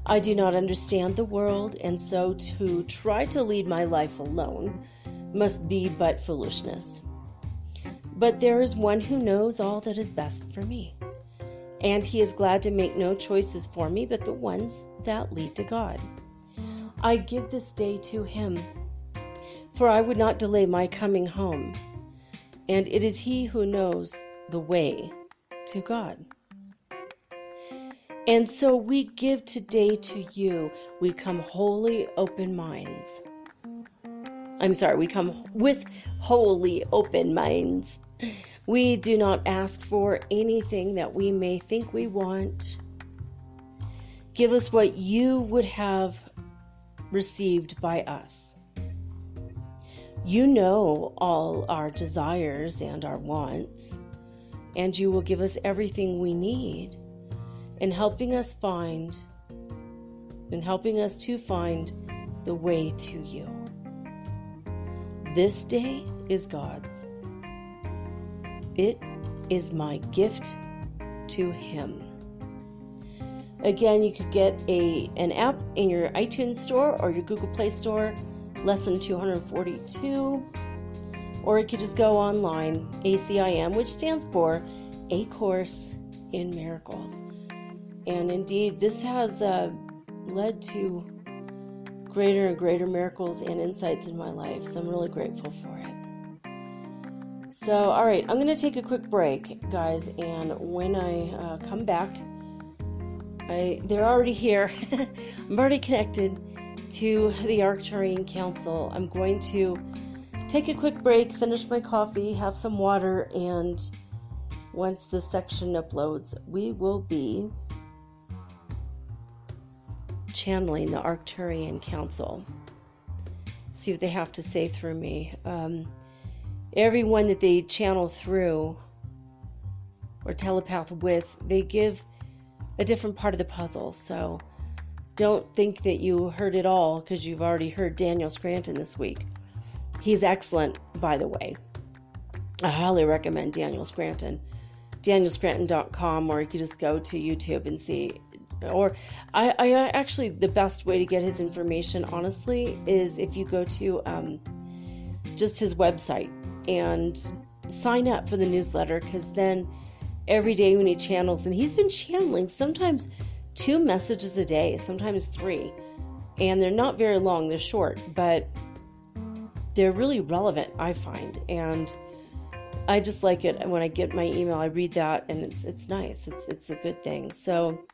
I do not understand the world, and so to try to lead my life alone must be but foolishness. But there is one who knows all that is best for me, and He is glad to make no choices for me but the ones that lead to God. I give this day to Him, for I would not delay my coming home, and it is He who knows the way to God. And so we give today to you. We come wholly open minds. we come with wholly open minds. We do not ask for anything that we may think we want. Give us what you would have received by us. You know all our desires and our wants, and you will give us everything we need in helping us to find the way to you. This day is God's. It is my gift to Him. Again, you could get an app in your iTunes store or your Google Play store, lesson 242, or you could just go online, ACIM, which stands for A Course in Miracles. And indeed, this has led to greater and greater miracles and insights in my life, so I'm really grateful for it. So, all right, I'm going to take a quick break, guys, and when I come back, they're already here. I'm already connected to the Arcturian Council. I'm going to take a quick break, finish my coffee, have some water, and once this section uploads, we will be channeling the Arcturian Council. See what they have to say through me. Everyone that they channel through or telepath with, they give a different part of the puzzle. So don't think that you heard it all because you've already heard Daniel Scranton this week. He's excellent, by the way. I highly recommend Daniel Scranton. DanielScranton.com, or you could just go to YouTube and see. Or I actually, the best way to get his information, honestly, is if you go to just his website and sign up for the newsletter, because then every day when he channels, and he's been channeling sometimes 2 messages a day, sometimes 3, and they're not very long, they're short, but they're really relevant, I find, and I just like it. When I get my email, I read that, and it's nice, it's a good thing. So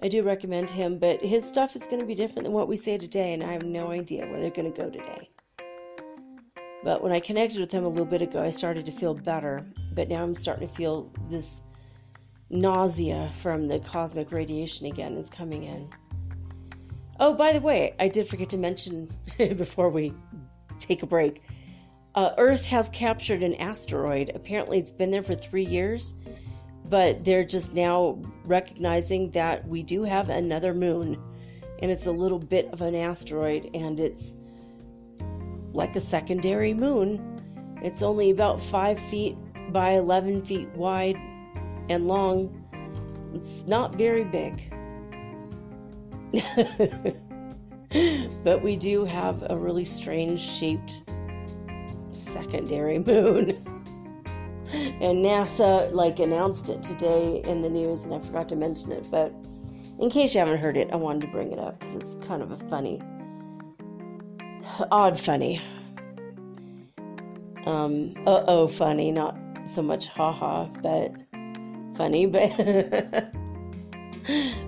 I do recommend him, but his stuff is going to be different than what we say today, and I have no idea where they're going to go today. But when I connected with him a little bit ago, I started to feel better. But now I'm starting to feel this nausea from the cosmic radiation again is coming in. Oh, by the way, I did forget to mention before we take a break. Earth has captured an asteroid. Apparently it's been there for 3 years. But they're just now recognizing that we do have another moon. And it's a little bit of an asteroid, and it's like a secondary moon. It's only about 5 feet by 11 feet wide and long. It's not very big. But we do have a really strange shaped secondary moon. And NASA announced it today in the news, and I forgot to mention it, but in case you haven't heard it, I wanted to bring it up because it's kind of a funny. Funny, not so much haha, but funny, but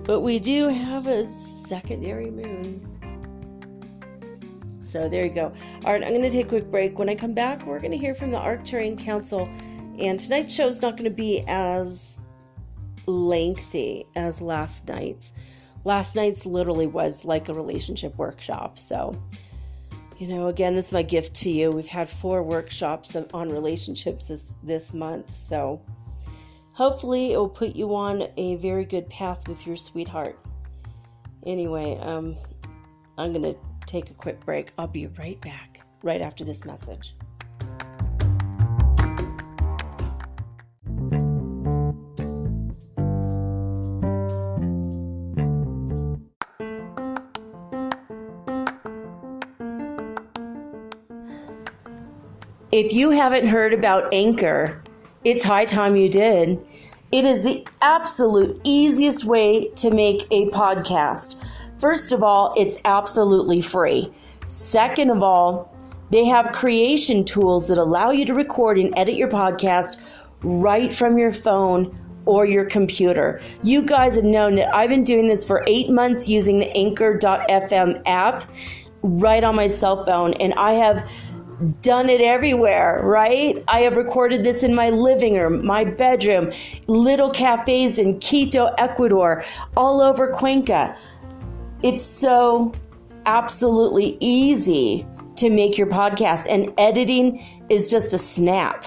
but we do have a secondary moon. So there you go. All right, I'm going to take a quick break. When I come back, we're going to hear from the Arcturian Council, and tonight's show is not going to be as lengthy as last night's. Last night's literally was like a relationship workshop, so again, this is my gift to you. We've had 4 workshops on relationships this month, so hopefully it will put you on a very good path with your sweetheart. Anyway, I'm going to take a quick break. I'll be right back, right after this message. If you haven't heard about Anchor, it's high time you did. It is the absolute easiest way to make a podcast. First of all, it's absolutely free. Second of all, they have creation tools that allow you to record and edit your podcast right from your phone or your computer. You guys have known that I've been doing this for 8 months using the Anchor.fm app. right on my cell phone, and I have done it everywhere, right? I have recorded this in my living room, my bedroom, little cafes in Quito, Ecuador, all over Cuenca. It's so absolutely easy to make your podcast, and editing is just a snap.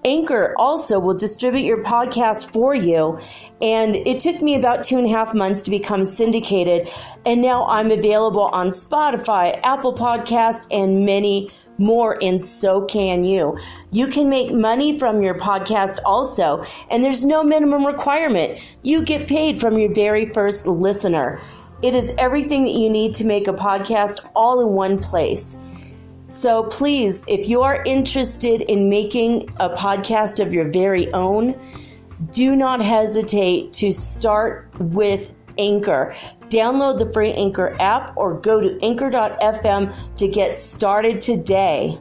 Anchor also will distribute your podcast for you, and it took me about 2.5 months to become syndicated, and now I'm available on Spotify, Apple Podcast, and many more, and so can you. You can make money from your podcast also, and there's no minimum requirement. You get paid from your very first listener. It is everything that you need to make a podcast all in one place. So please, if you are interested in making a podcast of your very own, do not hesitate to start with Anchor. Download the free Anchor app or go to anchor.fm to get started today.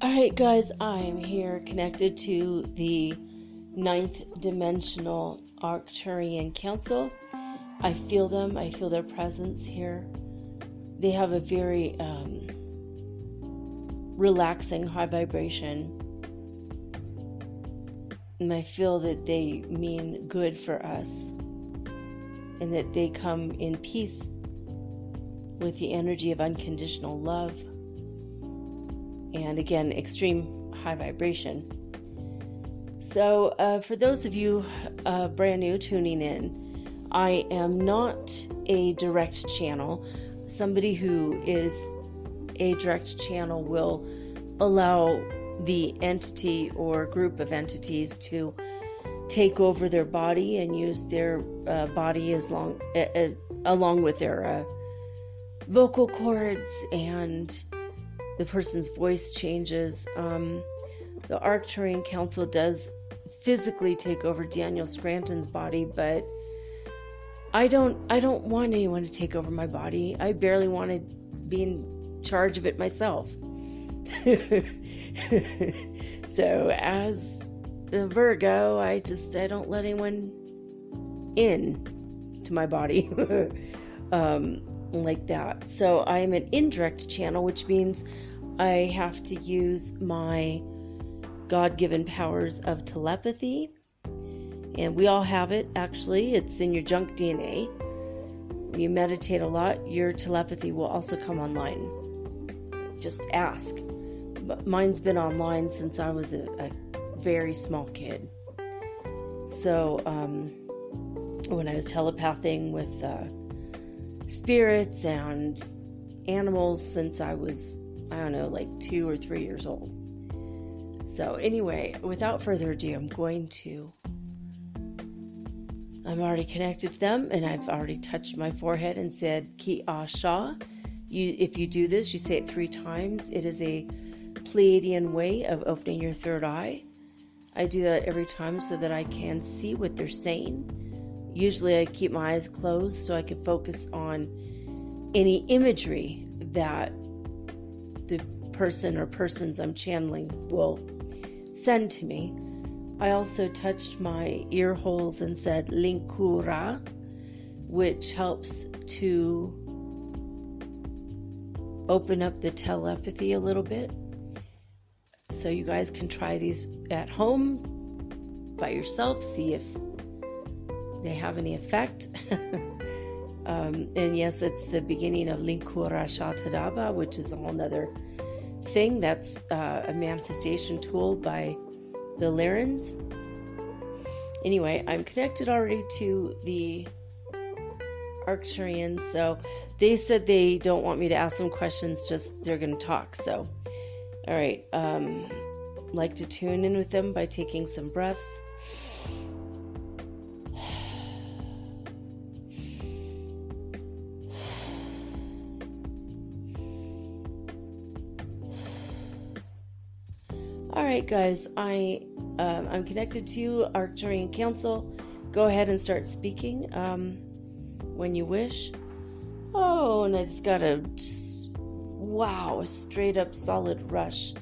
Alright guys, I'm here connected to the 9th dimensional Arcturian Council. I feel them, I feel their presence here. They have a very relaxing high vibration. And I feel that they mean good for us, and that they come in peace with the energy of unconditional love. And again, extreme high vibration. So for those of you brand new tuning in, I am not a direct channel. Somebody who is a direct channel will allow the entity or group of entities to take over their body and use their body along with their vocal cords, and the person's voice changes. The Arcturian Council does physically take over Daniel Scranton's body, but I don't want anyone to take over my body. I barely want to be in charge of it myself. So as a Virgo, I don't let anyone in to my body like that. So I am an indirect channel, which means I have to use my God-given powers of telepathy. And we all have it, actually. It's in your junk DNA. When you meditate a lot, your telepathy will also come online. Just ask. But mine's been online since I was a very small kid. So when I was telepathing with spirits and animals since I was, like 2 or 3 years old. So anyway, without further ado, I'm already connected to them, and I've already touched my forehead and said, Ki Asha. If you do this, you say it 3 times. It is a Pleiadian way of opening your third eye. I do that every time so that I can see what they're saying. Usually I keep my eyes closed so I can focus on any imagery that the person or persons I'm channeling will send to me. I also touched my ear holes and said Linkura, which helps to open up the telepathy a little bit. So you guys can try these at home by yourself, see if they have any effect. And yes, it's the beginning of Linkura Shatadaba, which is a whole nother thing. That's a manifestation tool by the Lyrans. Anyway, I'm connected already to the Arcturians, so they said they don't want me to ask them questions, just they're going to talk. So, all right, like to tune in with them by taking some breaths. All right, guys, I'm connected to Arcturian Council. Go ahead and start speaking when you wish. Oh, and I just got a straight up solid rush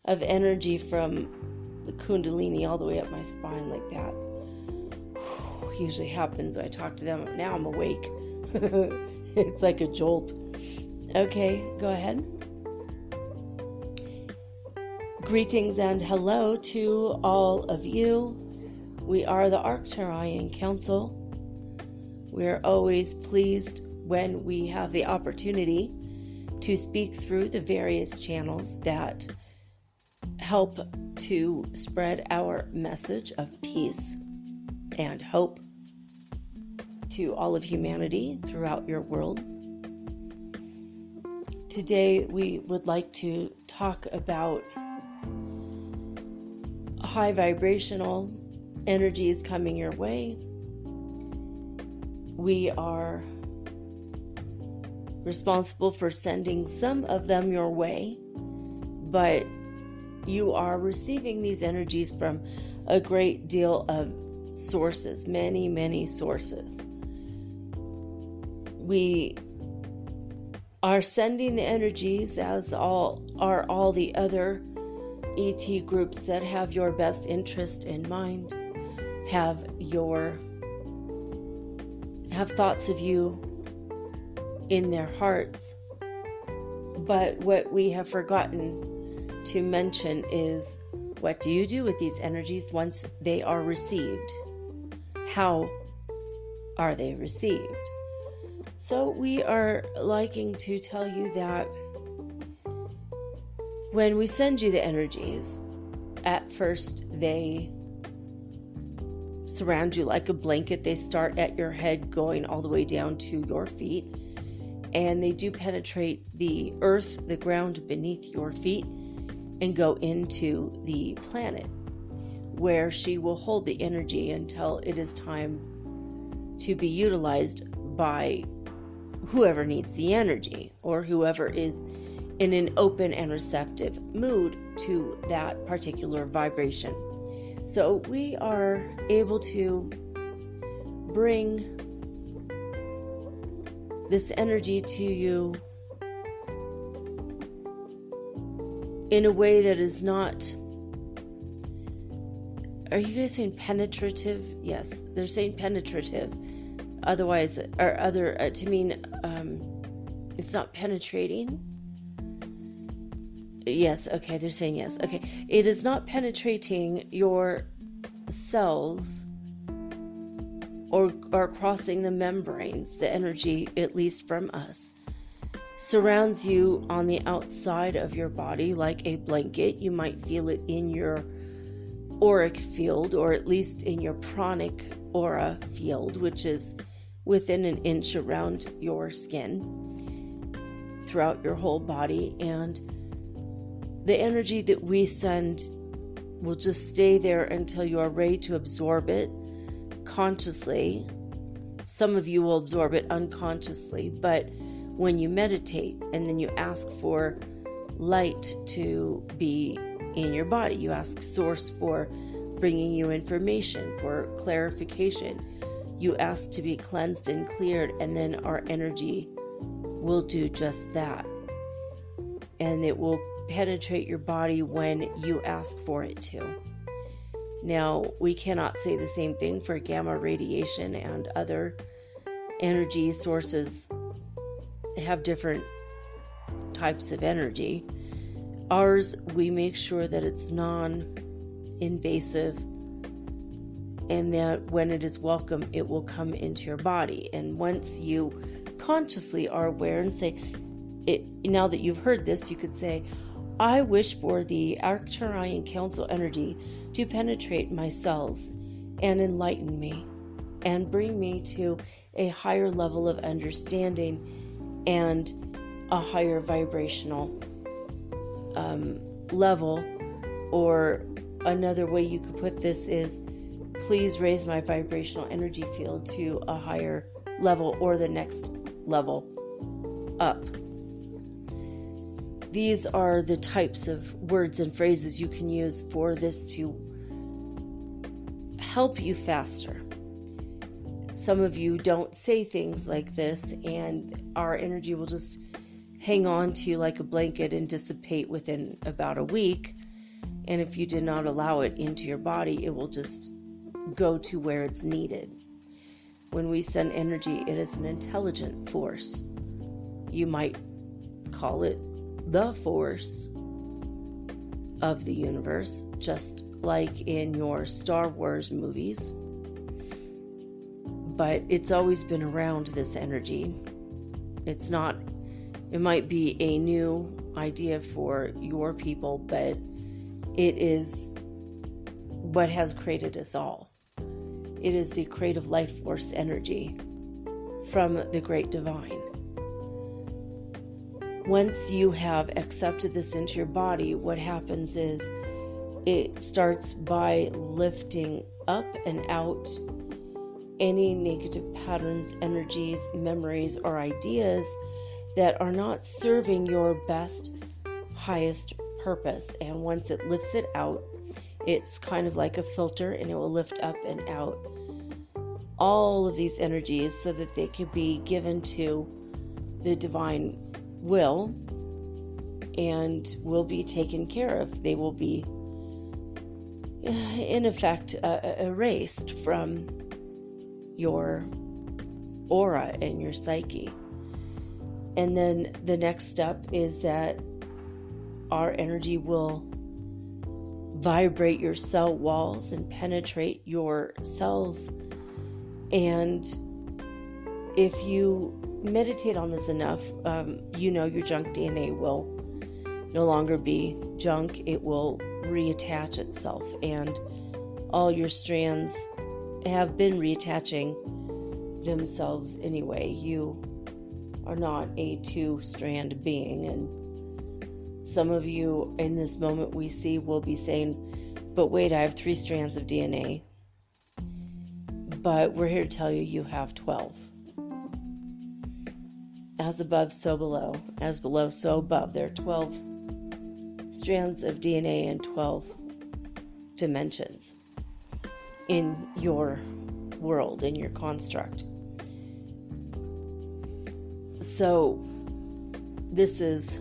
of energy from the Kundalini all the way up my spine like that. Usually happens when I talk to them. Now I'm awake. It's like a jolt. Okay, go ahead. Greetings and hello to all of you. We are the Arcturian Council. We're always pleased when we have the opportunity to speak through the various channels that help to spread our message of peace and hope to all of humanity throughout your world. Today we would like to talk about high vibrational energies coming your way. We are responsible for sending some of them your way, but you are receiving these energies from a great deal of sources, many sources. We are sending the energies, as all the other ET groups that have your best interest in mind, have thoughts of you in their hearts. But what we have forgotten to mention is, what do you do with these energies once they are received? How are they received? So we are liking to tell you that when we send you the energies, at first they surround you like a blanket. They start at your head going all the way down to your feet, and they do penetrate the earth, the ground beneath your feet, and go into the planet, where she will hold the energy until it is time to be utilized by whoever needs the energy, or whoever is in an open and receptive mood to that particular vibration. So we are able to bring this energy to you in a way that is not... Are you guys saying penetrative? Yes, they're saying penetrative. Otherwise, or other, to mean it's not penetrating. Yes, okay, they're saying yes. Okay, it is not penetrating your cells or crossing the membranes. The energy, at least from us, surrounds you on the outside of your body like a blanket. You might feel it in your auric field, or at least in your pranic aura field, which is within an inch around your skin, throughout your whole body. And the energy that we send will just stay there until you are ready to absorb it consciously. Some of you will absorb it unconsciously, but when you meditate and then you ask for light to be in your body, you ask Source for bringing you information, for clarification, you ask to be cleansed and cleared, and then our energy will do just that. And it will penetrate your body when you ask for it to. Now, we cannot say the same thing for gamma radiation, and other energy sources have different types of energy. Ours, we make sure that it's non-invasive, and that when it is welcome, it will come into your body. And once you consciously are aware and say, now that you've heard this, you could say, I wish for the Arcturian Council energy to penetrate my cells and enlighten me and bring me to a higher level of understanding and a higher vibrational level. Or another way you could put this is, please raise my vibrational energy field to a higher level, or the next level up. These are the types of words and phrases you can use for this to help you faster. Some of you don't say things like this, and our energy will just hang on to you like a blanket and dissipate within about a week. And if you did not allow it into your body, it will just go to where it's needed. When we send energy, it is an intelligent force. You might call it the force of the universe, just like in your Star Wars movies. But it's always been around, this energy. It might be a new idea for your people, but it is what has created us all. It is the creative life force energy from the great divine. Once you have accepted this into your body, what happens is it starts by lifting up and out any negative patterns, energies, memories, or ideas that are not serving your best, highest purpose. And once it lifts it out, it's kind of like a filter, and it will lift up and out all of these energies so that they can be given to the divine will and will be taken care of. They will be, in effect, erased from your aura and your psyche. And then the next step is that our energy will vibrate your cell walls and penetrate your cells. And if you meditate on this enough, your junk DNA will no longer be junk. It will reattach itself, and all your strands have been reattaching themselves anyway. You are not a two-strand being, and some of you in this moment we see will be saying, but wait, I have 3 strands of DNA. But we're here to tell you, you have 12. As above, so below. As below, so above. There are 12 strands of DNA and 12 dimensions in your world, in your construct. So this has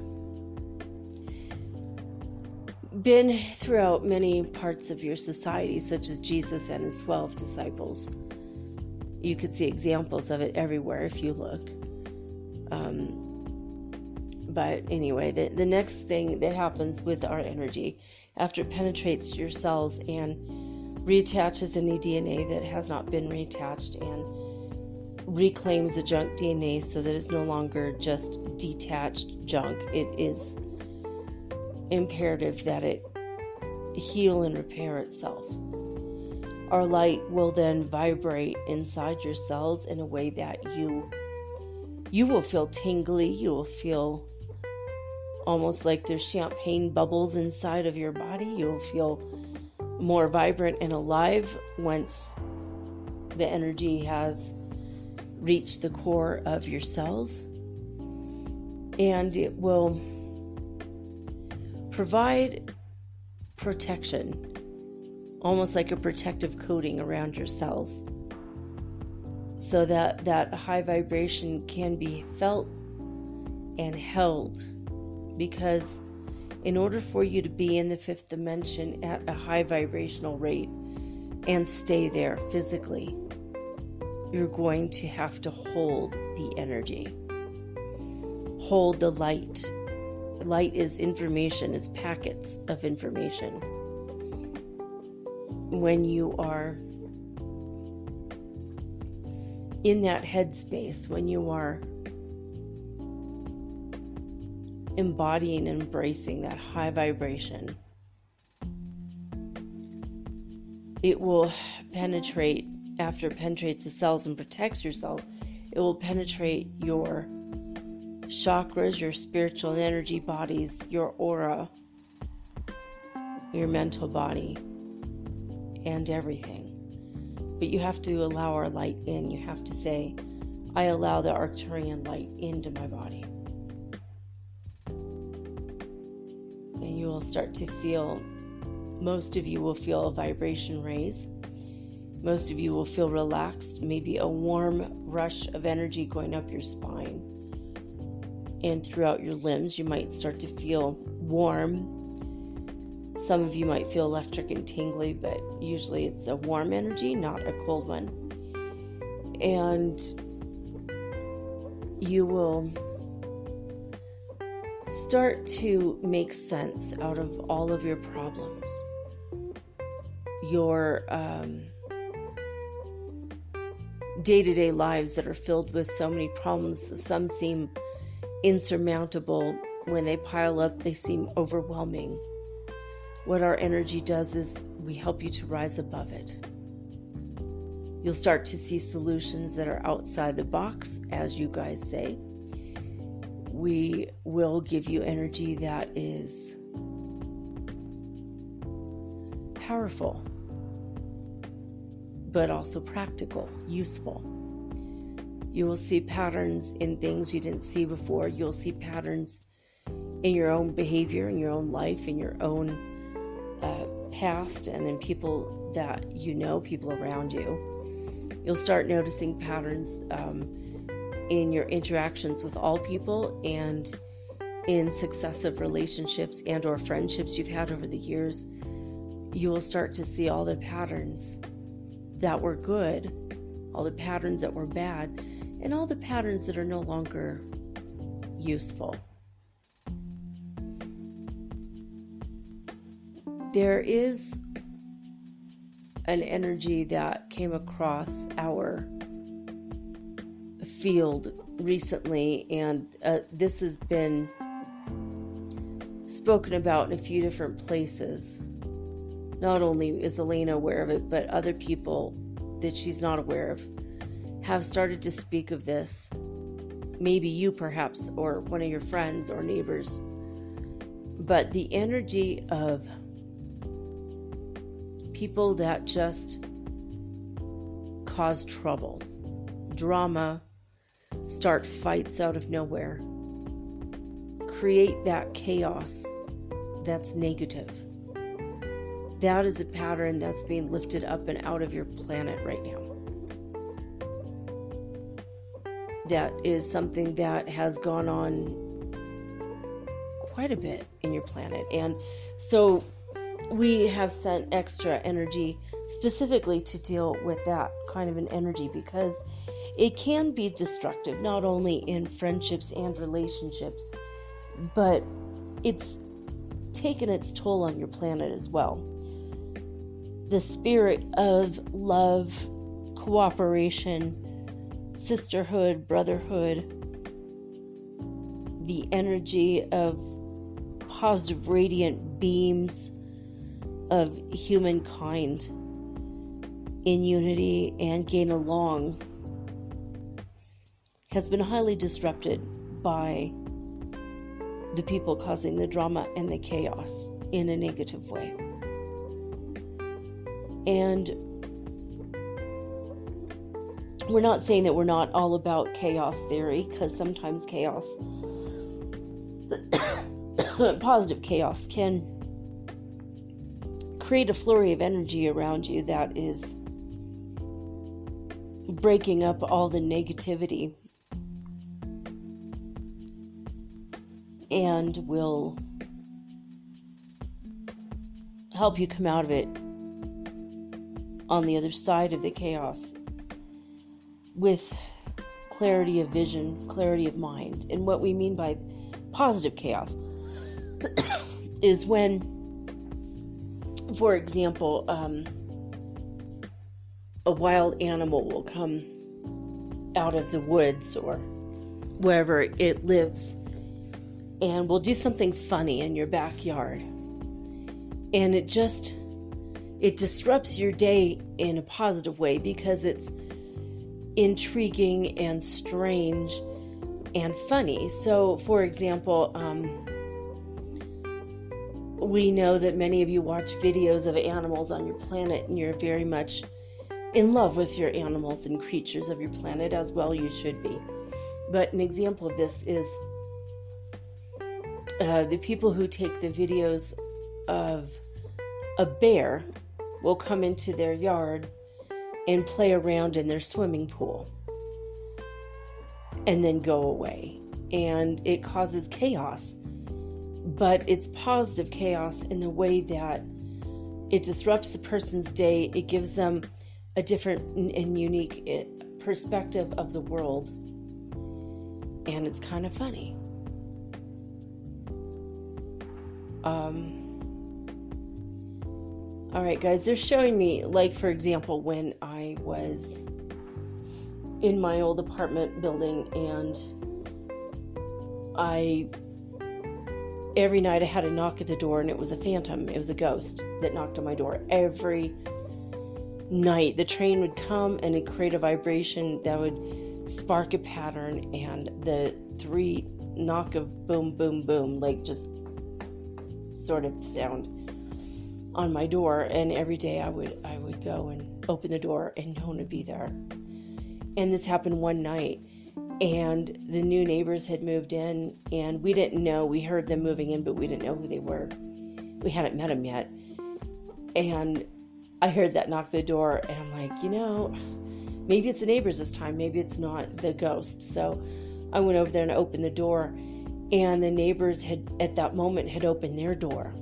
been throughout many parts of your society, such as Jesus and his 12 disciples. You could see examples of it everywhere if you look. But anyway, the next thing that happens with our energy, after it penetrates your cells and reattaches any DNA that has not been reattached, and reclaims the junk DNA so that it's no longer just detached junk, it is imperative that it heal and repair itself. Our light will then vibrate inside your cells in a way that you will feel tingly. You will feel almost like there's champagne bubbles inside of your body. You'll feel more vibrant and alive once the energy has reached the core of your cells. And it will provide protection, almost like a protective coating around your cells, so that high vibration can be felt and held. Because in order for you to be in the 5th dimension at a high vibrational rate and stay there physically, you're going to have to hold the energy. Hold the light. Light is information, it's packets of information. When you are in that headspace, when you are embodying and embracing that high vibration, it will penetrate, after it penetrates the cells and protects your cells, it will penetrate your chakras, your spiritual and energy bodies, your aura, your mental body, and everything. But you have to allow our light in. You have to say, I allow the Arcturian light into my body. And you will start to feel, most of you will feel a vibration raise. Most of you will feel relaxed, maybe a warm rush of energy going up your spine. And throughout your limbs, you might start to feel warm Some of you might feel electric and tingly, but usually it's a warm energy, not a cold one. And you will start to make sense out of all of your problems. Your day-to-day lives that are filled with so many problems. Some seem insurmountable. When they pile up, they seem overwhelming. What our energy does is we help you to rise above it. You'll start to see solutions that are outside the box, as you guys say. We will give you energy that is powerful, but also practical, useful. You will see patterns in things you didn't see before. You'll see patterns in your own behavior, in your own life, in your own past, and in people that you know, people around you. You'll start noticing patterns in your interactions with all people and in successive relationships and or friendships you've had over the years. You will start to see all the patterns that were good, all the patterns that were bad, and all the patterns that are no longer useful. There is an energy that came across our field recently, and this has been spoken about in a few different places. Not only is Elena aware of it, but other people that she's not aware of have started to speak of this. Maybe you perhaps, or one of your friends or neighbors. But the energy of people that just cause trouble, drama, start fights out of nowhere, create that chaos that's negative. That is a pattern that's being lifted up and out of your planet right now. That is something that has gone on quite a bit in your planet. And so we have sent extra energy specifically to deal with that kind of an energy, because it can be destructive, not only in friendships and relationships, but it's taken its toll on your planet as well. The spirit of love, cooperation, sisterhood, brotherhood, the energy of positive, radiant beams of humankind in unity and gain along has been highly disrupted by the people causing the drama and the chaos in a negative way. And we're not saying that we're not all about chaos theory, because sometimes chaos, positive chaos, can create a flurry of energy around you that is breaking up all the negativity and will help you come out of it on the other side of the chaos with clarity of vision, clarity of mind. And what we mean by positive chaos is when, for example, a wild animal will come out of the woods or wherever it lives and will do something funny in your backyard. And it disrupts your day in a positive way because it's intriguing and strange and funny. So, for example, we know that many of you watch videos of animals on your planet, and you're very much in love with your animals and creatures of your planet, as well you should be. But an example of this is the people who take the videos of a bear will come into their yard and play around in their swimming pool and then go away. And it causes chaos but it's positive chaos in the way that it disrupts the person's day. It gives them a different and unique perspective of the world. And it's kind of funny. All right, guys, they're showing me, like, for example, when I was in my old apartment building, and every night I had a knock at the door, and it was a phantom. It was a ghost that knocked on my door every night. The train would come and it'd create a vibration that would spark a pattern, and the 3 knock of boom, boom, boom, like just sort of sound on my door. And every day I would go and open the door and no one would be there. And this happened one night, and the new neighbors had moved in, and we didn't know. We heard them moving in, but we didn't know who they were. We hadn't met them yet. And I heard that knock at the door, and I'm like, maybe it's the neighbors this time. Maybe it's not the ghost. So I went over there and opened the door, and the neighbors at that moment had opened their door,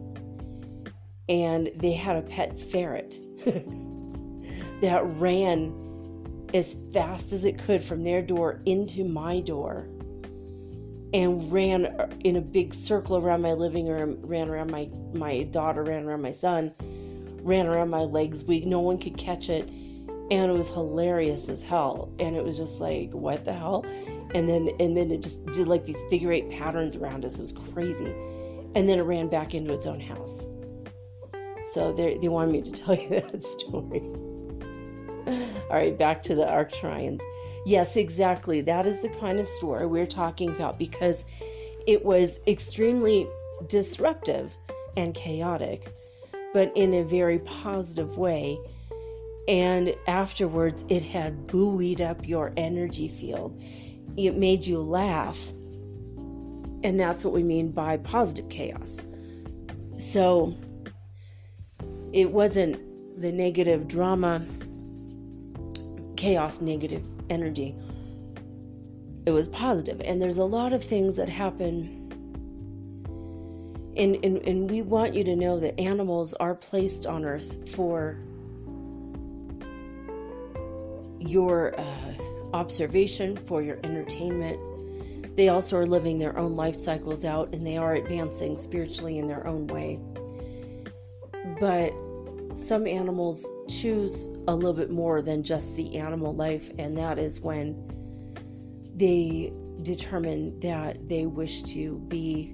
and they had a pet ferret that ran as fast as it could from their door into my door, and ran in a big circle around my living room, ran around my daughter, ran around my son, ran around my legs. No one could catch it, and it was hilarious as hell. And it was just like, what the hell? And then it just did like these figure 8 patterns around us. It was crazy. And then it ran back into its own house. So they wanted me to tell you that story. All right, back to the Arcturians. Yes, exactly. That is the kind of story we're talking about, because it was extremely disruptive and chaotic, but in a very positive way. And afterwards, it had buoyed up your energy field. It made you laugh. And that's what we mean by positive chaos. So it wasn't the negative drama, chaos, negative energy. It was positive. And there's a lot of things that happen. And we want you to know that animals are placed on Earth for your observation, for your entertainment. They also are living their own life cycles out, and they are advancing spiritually in their own way. But some animals choose a little bit more than just the animal life, and that is when they determine that they wish to be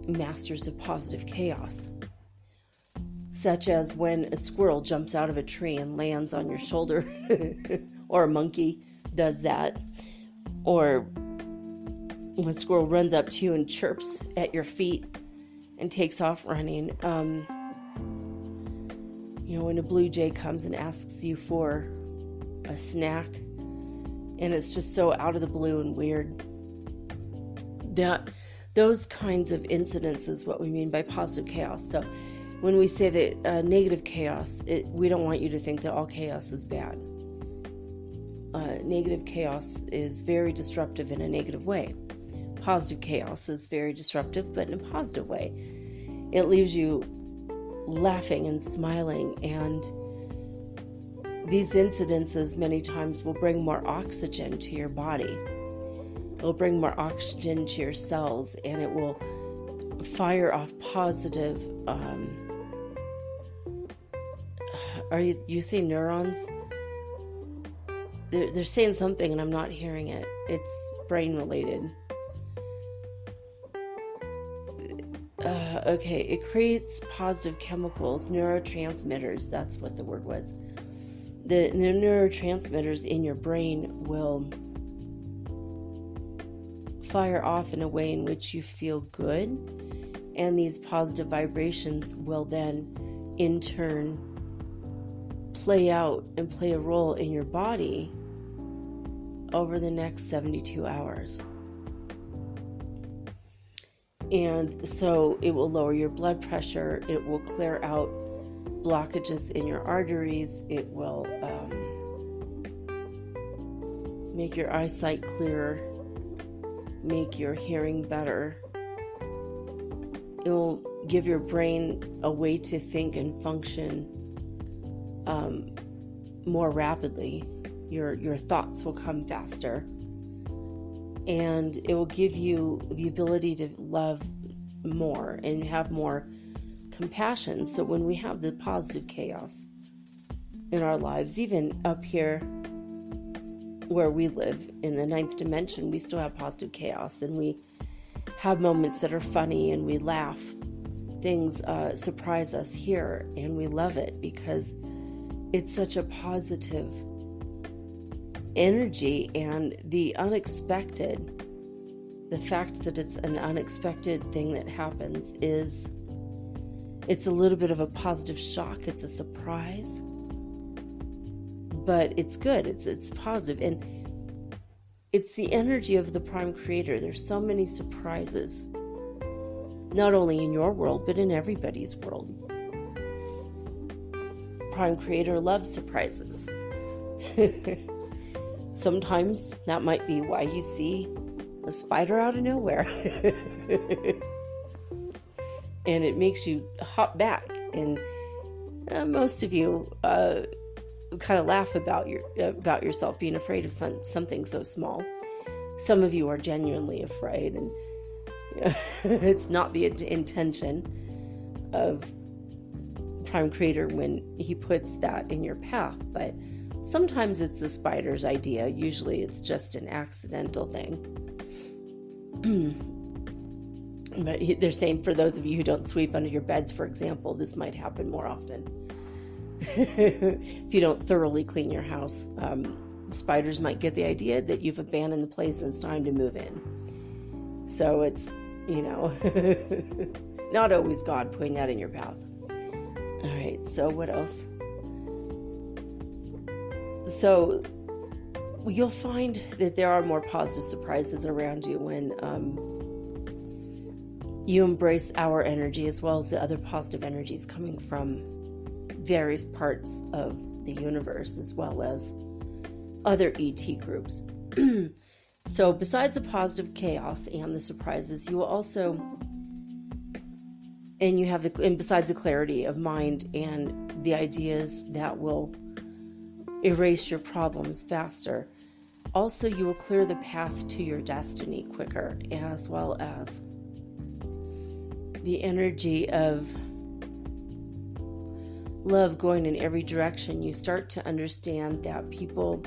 masters of positive chaos. Such as when a squirrel jumps out of a tree and lands on your shoulder, or a monkey does that, or when a squirrel runs up to you and chirps at your feet and takes off running. When a blue jay comes and asks you for a snack, and it's just so out of the blue and weird. Those kinds of incidents is what we mean by positive chaos. So when we say that negative chaos, we don't want you to think that all chaos is bad. Negative chaos is very disruptive in a negative way. Positive chaos is very disruptive, but in a positive way. It leaves you laughing and smiling, and these incidences many times will bring more oxygen to your body. It will bring more oxygen to your cells, and it will fire off positive are you seeing neurons? They're saying something and I'm not hearing it. It's brain related. Okay, it creates positive chemicals, neurotransmitters. That's what the word was. The neurotransmitters in your brain will fire off in a way in which you feel good, and these positive vibrations will then in turn play out and play a role in your body over the next 72 hours. And so it will lower your blood pressure, it will clear out blockages in your arteries, it will make your eyesight clearer, make your hearing better, It will give your brain a way to think and function more rapidly. Your thoughts will come faster. And it will give you the ability to love more and have more compassion. So when we have the positive chaos in our lives, even up here where we live in the 9th dimension, we still have positive chaos, and we have moments that are funny and we laugh. Things surprise us here, and we love it because it's such a positive energy. And the unexpected, the fact that it's an unexpected thing that happens, it's a little bit of a positive shock. It's a surprise, but it's good. It's positive, and it's the energy of the Prime Creator. There's so many surprises, not only in your world, but in everybody's world. Prime Creator loves surprises. Sometimes that might be why you see a spider out of nowhere. And it makes you hop back. And most of you kind of laugh about yourself being afraid of something so small. Some of you are genuinely afraid, and it's not the intention of Prime Creator when he puts that in your path. But sometimes it's the spider's idea. Usually it's just an accidental thing. But they're saying for those of you who don't sweep under your beds, for example, this might happen more often. If you don't thoroughly clean your house, spiders might get the idea that you've abandoned the place and it's time to move in. So it's, not always God putting that in your path. All right, so what else? So you'll find that there are more positive surprises around you when you embrace our energy, as well as the other positive energies coming from various parts of the universe, as well as other ET groups. So besides the positive chaos and the surprises, you will also, and besides the clarity of mind and the ideas that will erase your problems faster, also you will clear the path to your destiny quicker, as well as the energy of love going in every direction. You start to understand that people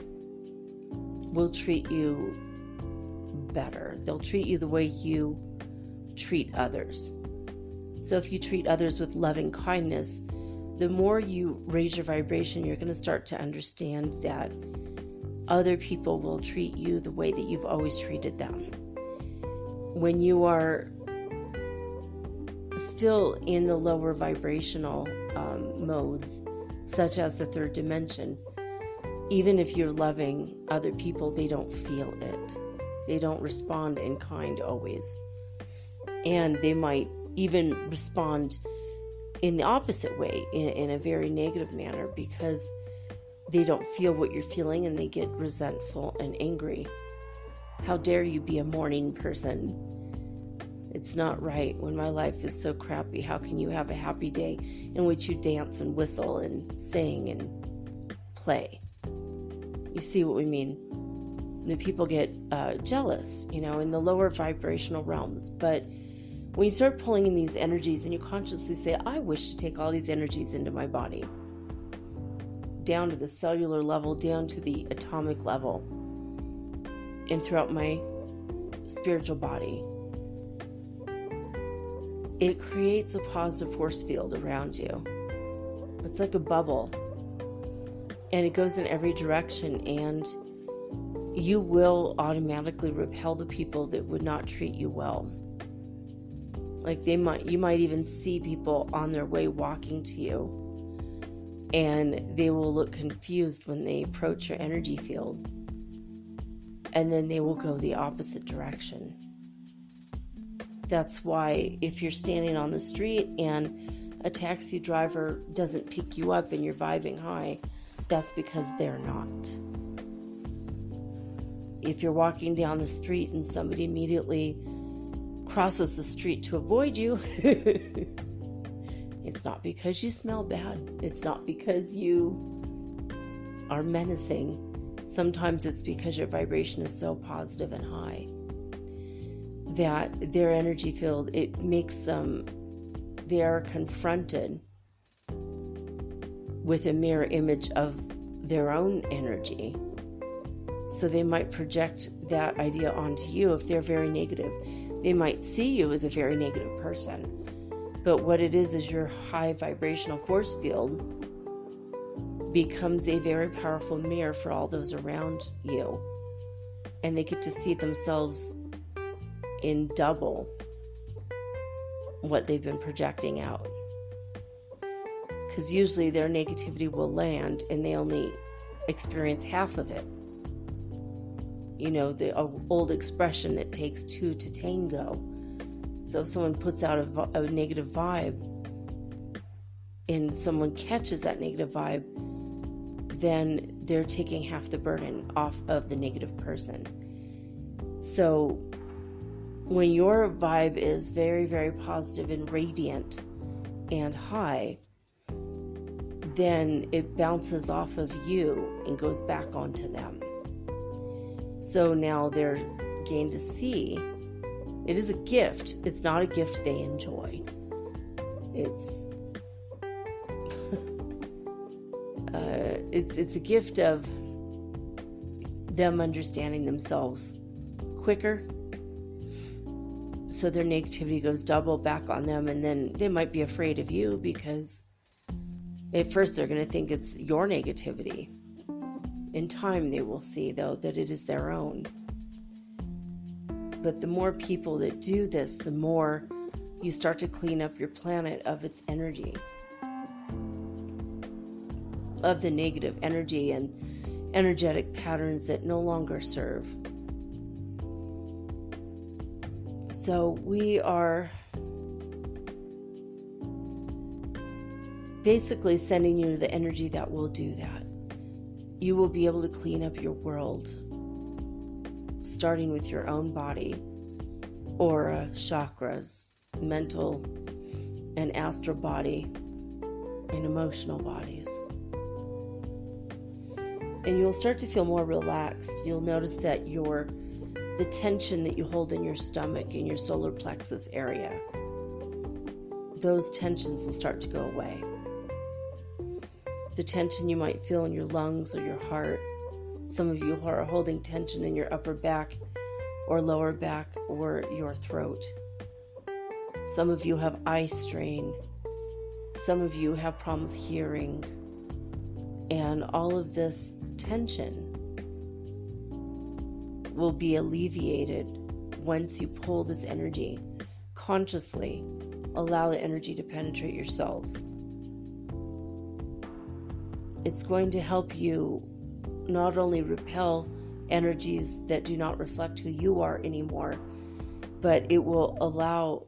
will treat you better. They'll treat you the way you treat others. So if you treat others with loving kindness, the more you raise your vibration, you're going to start to understand that other people will treat you the way that you've always treated them. When you are still in the lower vibrational modes, such as the 3rd dimension, even if you're loving other people, they don't feel it. They don't respond in kind always. And they might even respond in the opposite way, in a very negative manner, because they don't feel what you're feeling and they get resentful and angry. How dare you be a morning person? It's not right when my life is so crappy. How can you have a happy day in which you dance and whistle and sing and play? You see what we mean? The people get jealous, in the lower vibrational realms. But when you start pulling in these energies and you consciously say, I wish to take all these energies into my body, down to the cellular level, down to the atomic level, and throughout my spiritual body, it creates a positive force field around you. It's like a bubble, and it goes in every direction, and you will automatically repel the people that would not treat you well. Like you might even see people on their way walking to you, and they will look confused when they approach your energy field, and then they will go the opposite direction. That's why if you're standing on the street and a taxi driver doesn't pick you up and you're vibing high, that's because they're not. If you're walking down the street and somebody immediately crosses the street to avoid you, it's not because you smell bad. It's not because you are menacing. Sometimes it's because your vibration is so positive and high that their energy field, it makes them, they are confronted with a mirror image of their own energy. So they might project that idea onto you if they're very negative. They might see you as a very negative person. But what it is your high vibrational force field becomes a very powerful mirror for all those around you. And they get to see themselves in double what they've been projecting out. Because usually their negativity will land and they only experience half of it. You know, the old expression, it takes two to tango. So if someone puts out a negative vibe and someone catches that negative vibe, then they're taking half the burden off of the negative person. So when your vibe is very, very positive and radiant and high, then it bounces off of you and goes back onto them. So now they're getting to see it is a gift. It's not a gift they enjoy. It's it's a gift of them understanding themselves quicker. So their negativity goes double back on them, and then they might be afraid of you because at first they're going to think it's your negativity. In time, they will see, though, that it is their own. But the more people that do this, the more you start to clean up your planet of its energy, of the negative energy and energetic patterns that no longer serve. So we are basically sending you the energy that will do that. You will be able to clean up your world, starting with your own body, aura, chakras, mental and astral body, and emotional bodies. And you'll start to feel more relaxed. You'll notice that the tension that you hold in your stomach, in your solar plexus area, those tensions will start to go away. The tension you might feel in your lungs or your heart. Some of you are holding tension in your upper back or lower back or your throat. Some of you have eye strain. Some of you have problems hearing. And all of this tension will be alleviated once you pull this energy consciously. Allow the energy to penetrate your cells. It's going to help you not only repel energies that do not reflect who you are anymore, but it will allow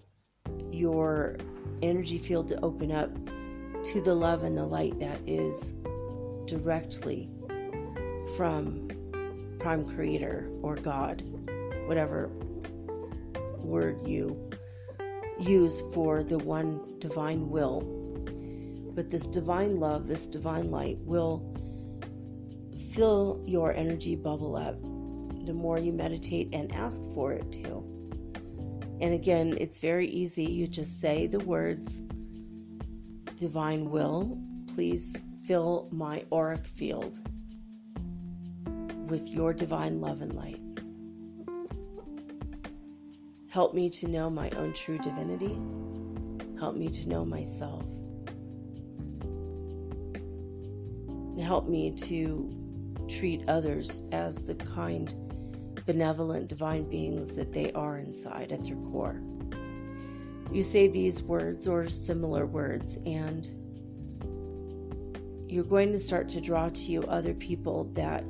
your energy field to open up to the love and the light that is directly from Prime Creator or God, whatever word you use for the one divine will. But this divine love, this divine light will fill your energy bubble up the more you meditate and ask for it to. And again, it's very easy. You just say the words, divine will, please fill my auric field with your divine love and light. Help me to know my own true divinity. Help me to know myself. Help me to treat others as the kind, benevolent, divine beings that they are inside at their core. You say these words or similar words, and you're going to start to draw to you other people that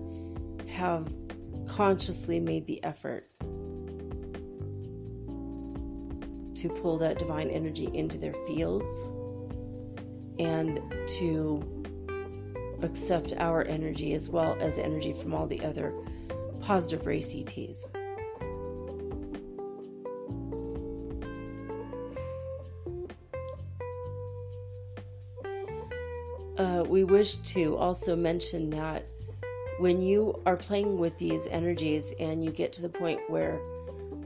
have consciously made the effort to pull that divine energy into their fields and to accept our energy as well as energy from all the other positive ray CTs. we wish to also mention that when you are playing with these energies and you get to the point where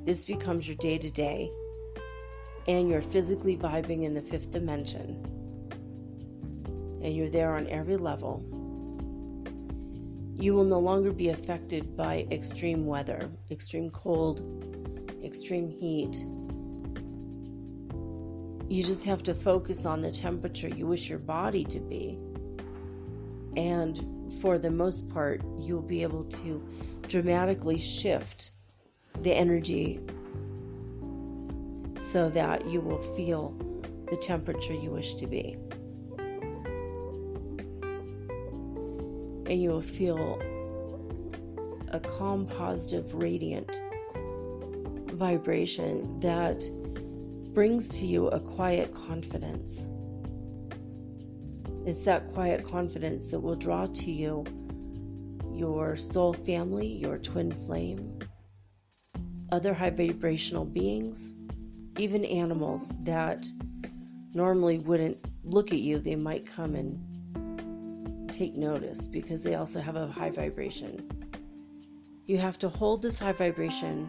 this becomes your day-to-day and you're physically vibing in the fifth dimension and you're there on every level, you will no longer be affected by extreme weather, extreme cold, extreme heat. You just have to focus on the temperature you wish your body to be. And for the most part, you'll be able to dramatically shift the energy so that you will feel the temperature you wish to be. And you will feel a calm, positive, radiant vibration that brings to you a quiet confidence. It's that quiet confidence that will draw to you your soul family, your twin flame, other high vibrational beings, even animals that normally wouldn't look at you. They might come and take notice because they also have a high vibration. You have to hold this high vibration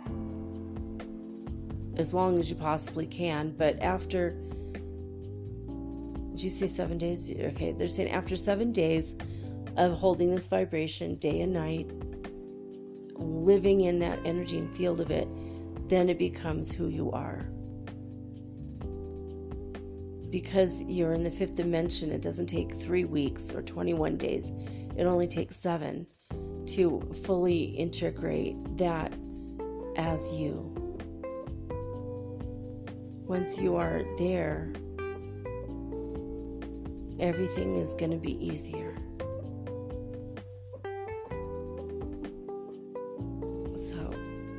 as long as you possibly can, but after, did you say 7 days? Okay, they're saying after 7 days of holding this vibration day and night, living in that energy and field of it, then it becomes who you are. Because you're in the fifth dimension, it doesn't take 3 weeks or 21 days. It only takes 7 to fully integrate that as you. Once you are there, everything is going to be easier. So,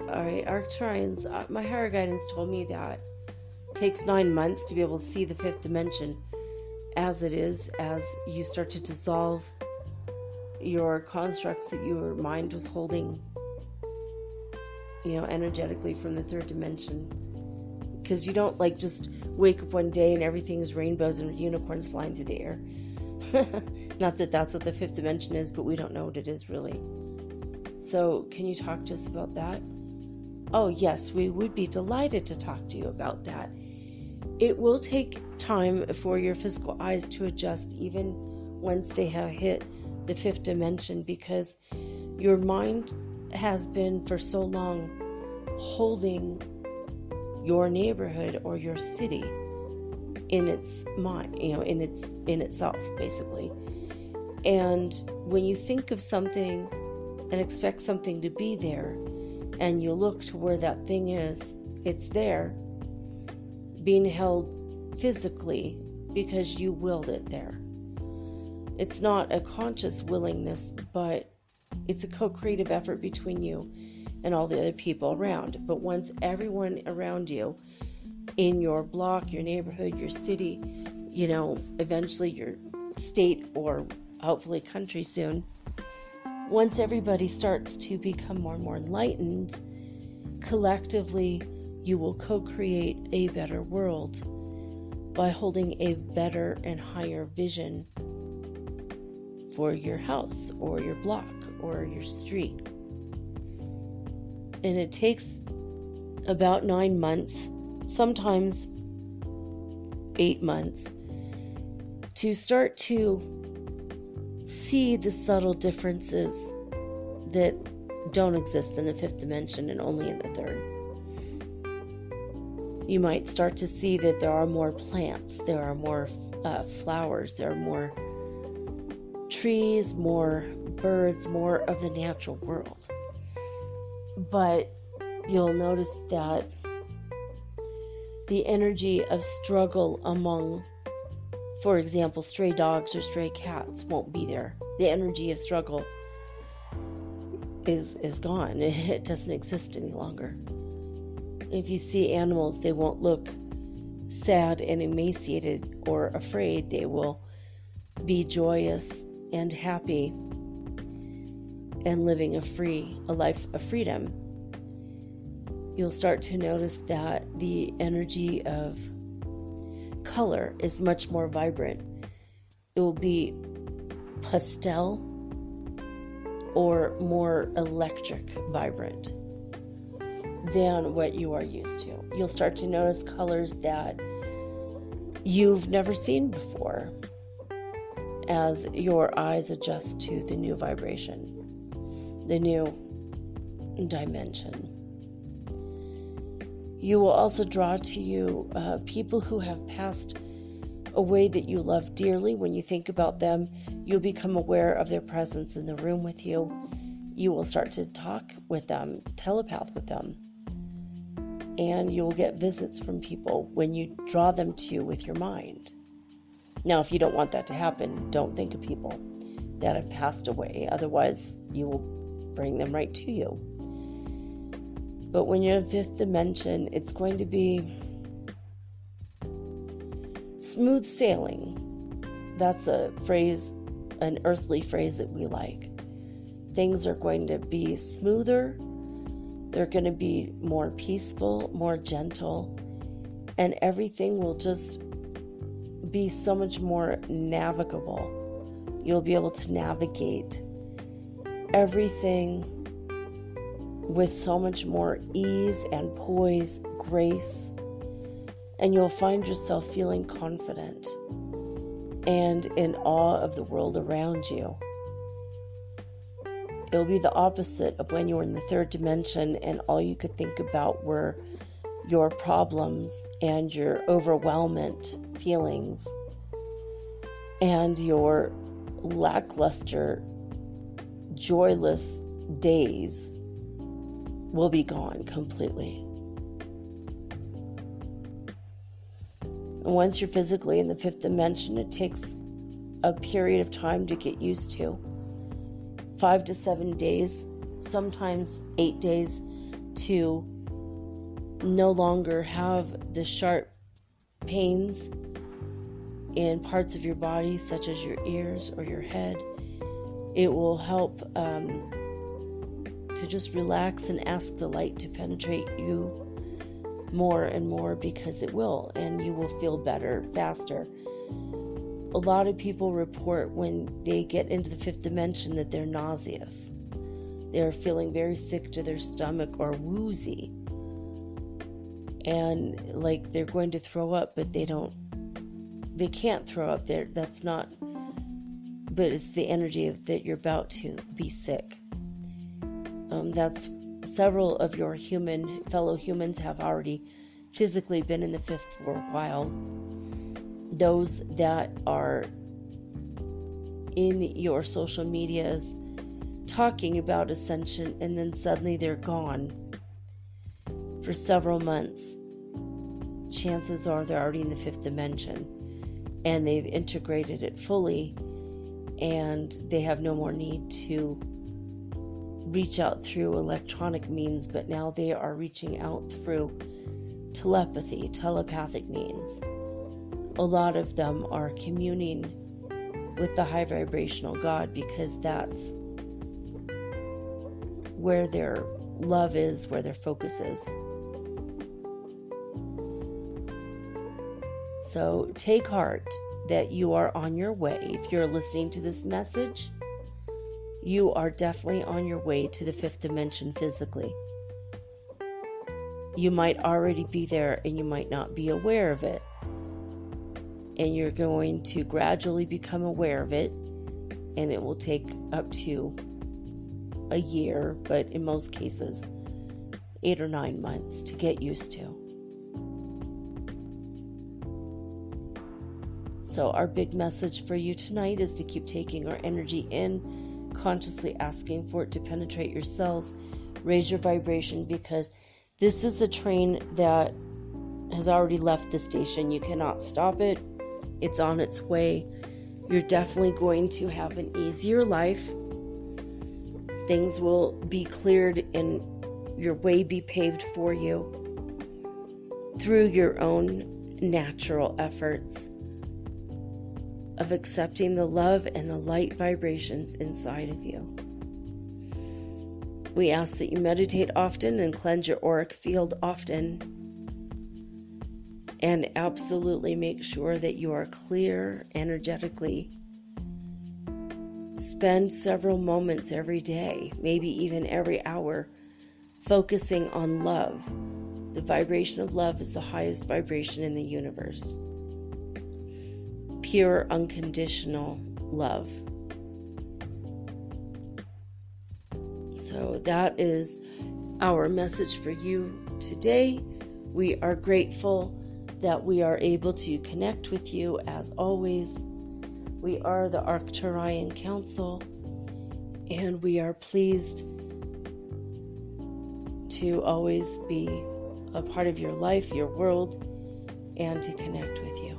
alright, Arcturians, my higher guidance told me that it takes 9 months to be able to see the fifth dimension as it is, as you start to dissolve your constructs that your mind was holding, energetically from the third dimension. Because you don't just wake up one day and everything is rainbows and unicorns flying through the air. Not that that's what the fifth dimension is, but we don't know what it is really. So can you talk to us about that? Oh yes, we would be delighted to talk to you about that. It will take time for your physical eyes to adjust even once they have hit the fifth dimension, because your mind has been for so long holding your neighborhood or your city in its mind, in itself, basically. And when you think of something and expect something to be there, and you look to where that thing is, it's there, being held physically because you willed it there. It's not a conscious willingness, but it's a co-creative effort between you and all the other people around. But once everyone around you, in your block, your neighborhood, your city, eventually your state or hopefully country soon, once everybody starts to become more and more enlightened, collectively you will co-create a better world by holding a better and higher vision for your house or your block or your street. And it takes about 9 months, sometimes 8 months, to start to see the subtle differences that don't exist in the fifth dimension and only in the third. You might start to see that there are more plants, there are more flowers, there are more trees, more birds, more of the natural world. But you'll notice that the energy of struggle among, for example, stray dogs or stray cats won't be there. The energy of struggle is gone. It doesn't exist any longer. If you see animals, they won't look sad and emaciated or afraid. They will be joyous and happy and living a life of freedom. You'll start to notice that the energy of color is much more vibrant. It will be pastel or more electric vibrant than what you are used to. You'll start to notice colors that you've never seen before as your eyes adjust to the new vibration, the new dimension. You will also draw to you people who have passed away that you love dearly. When you think about them, you'll become aware of their presence in the room with you. You will start to talk with them, telepath with them. And you'll get visits from people when you draw them to you with your mind. Now, if you don't want that to happen, don't think of people that have passed away. Otherwise, you will bring them right to you. But when you're in fifth dimension, it's going to be smooth sailing. That's a phrase, an earthly phrase that we like. Things are going to be smoother. They're going to be more peaceful, more gentle, and everything will just be so much more navigable. You'll be able to navigate everything with so much more ease and poise, grace, and you'll find yourself feeling confident and in awe of the world around you. It'll be the opposite of when you were in the third dimension and all you could think about were your problems and your overwhelmant feelings and your lackluster, joyless days will be gone completely. And once you're physically in the fifth dimension, it takes a period of time to get used to. 5 to 7 days, sometimes 8 days, to no longer have the sharp pains in parts of your body, such as your ears or your head. It will help to just relax and ask the light to penetrate you more and more, because it will, and you will feel better faster. A lot of people report when they get into the fifth dimension that they're nauseous. They're feeling very sick to their stomach or woozy. And like they're going to throw up, but they can't throw up there. That's not, but it's the energy that you're about to be sick. That's several of your fellow humans have already physically been in the fifth for a while. Those that are in your social medias talking about Ascension and then suddenly they're gone for several months, chances are they're already in the fifth dimension and they've integrated it fully and they have no more need to reach out through electronic means, but now they are reaching out through telepathic means. A lot of them are communing with the high vibrational God because that's where their love is, where their focus is. So take heart that you are on your way. If you're listening to this message, you are definitely on your way to the fifth dimension physically. You might already be there and you might not be aware of it. And you're going to gradually become aware of it, and it will take up to a year, but in most cases 8 or 9 months to get used to. So our big message for you tonight is to keep taking our energy in, consciously asking for it to penetrate your cells, raise your vibration, because this is a train that has already left the station. You cannot stop it. It's on its way. You're definitely going to have an easier life. Things will be cleared and your way be paved for you through your own natural efforts of accepting the love and the light vibrations inside of you. We ask that you meditate often and cleanse your auric field often. And absolutely make sure that you are clear energetically spend several moments every day, maybe even every hour, focusing on love. The vibration of love is the highest vibration in the universe. Pure, unconditional love. So that is our message for you today. We are grateful that we are able to connect with you as always. We are the Arcturian Council, and we are pleased to always be a part of your life, your world, and to connect with you.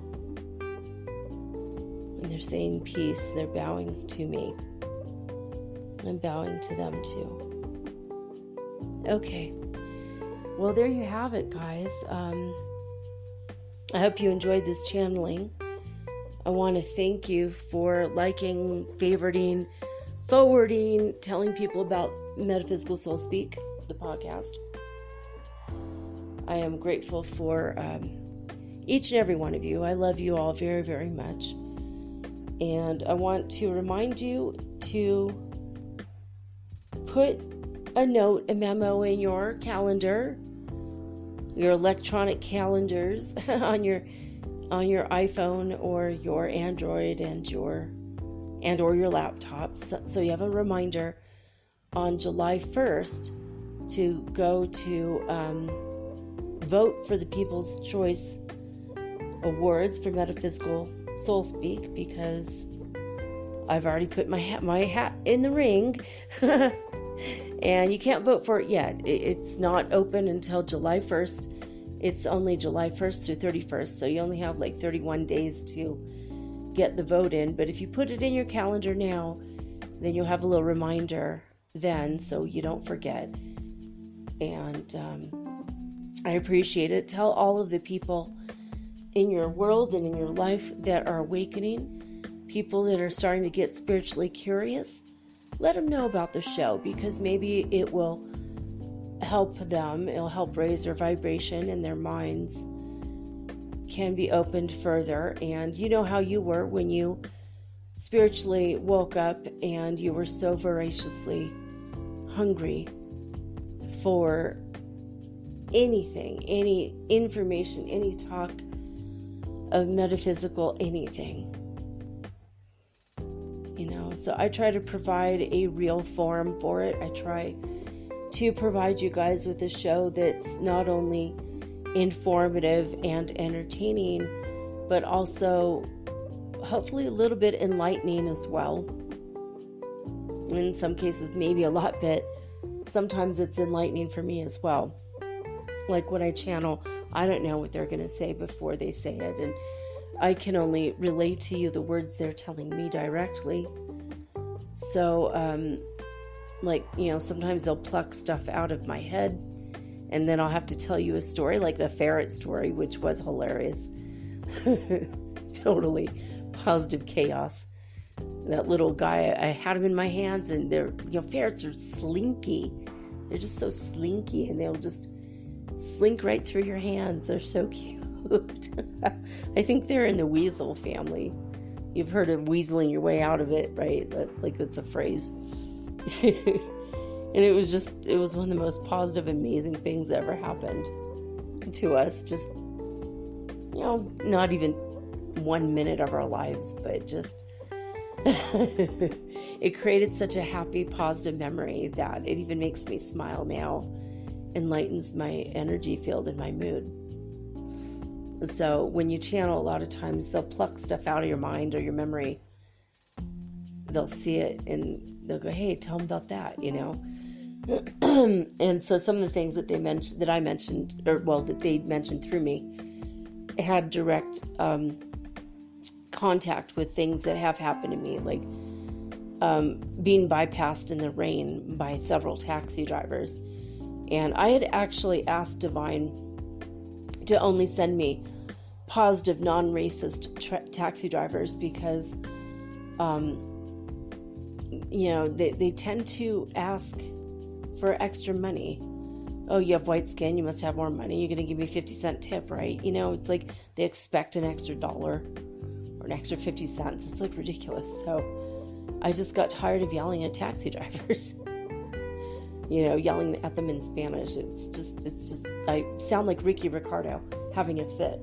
And they're saying peace. They're bowing to me. And I'm bowing to them too. Okay. Well, there you have it, guys. I hope you enjoyed this channeling. I want to thank you for liking, favoriting, forwarding, telling people about Metaphysical Soul Speak, the podcast. I am grateful for each and every one of you. I love you all very, very much. And I want to remind you to put a note, a memo in your calendar, your electronic calendars on your iPhone or your Android and or your laptop, so you have a reminder on July 1st to go to vote for the People's Choice Awards for Metaphysical Soul Speak, because I've already put my hat in the ring. And you can't vote for it yet. It's not open until July 1st. It's only July 1st through 31st, so you only have like 31 days to get the vote in. But if you put it in your calendar now, then you'll have a little reminder then, so you don't forget. And I appreciate it. Tell all of the people in your world and in your life that are awakening, people that are starting to get spiritually curious. Let them know about the show, because maybe it will help them. It'll help raise their vibration, and their minds can be opened further. And you know how you were when you spiritually woke up and you were so voraciously hungry for anything, any information, any talk of metaphysical anything. So I try to provide a real forum for it. I try to provide you guys with a show that's not only informative and entertaining, but also hopefully a little bit enlightening as well. In some cases, maybe a lot bit. Sometimes it's enlightening for me as well. Like when I channel, I don't know what they're going to say before they say it, and I can only relay to you the words they're telling me directly. So, sometimes they'll pluck stuff out of my head, and then I'll have to tell you a story, like the ferret story, which was hilarious. Totally positive chaos. That little guy, I had him in my hands, and ferrets are slinky. They're just so slinky, and they'll just slink right through your hands. They're so cute. I think they're in the weasel family. You've heard of weaseling your way out of it, right? That's a phrase. And it was one of the most positive, amazing things that ever happened to us. Just, not even 1 minute of our lives, but just, it created such a happy, positive memory that it even makes me smile now, enlightens my energy field and my mood. So when you channel, a lot of times they'll pluck stuff out of your mind or your memory. They'll see it and they'll go, "Hey, tell them about that," And so some of the things that they mentioned, that they mentioned through me, had direct contact with things that have happened to me, like being bypassed in the rain by several taxi drivers. And I had actually asked Divine to only send me positive, non-racist taxi drivers, because they tend to ask for extra money. Oh, you have white skin, you must have more money, you're going to give me 50-cent tip, right? It's like they expect an extra $1 or an extra 50 cents. It's like ridiculous. So I just got tired of yelling at taxi drivers. You know, yelling at them in Spanish. It's just, I sound like Ricky Ricardo having a fit.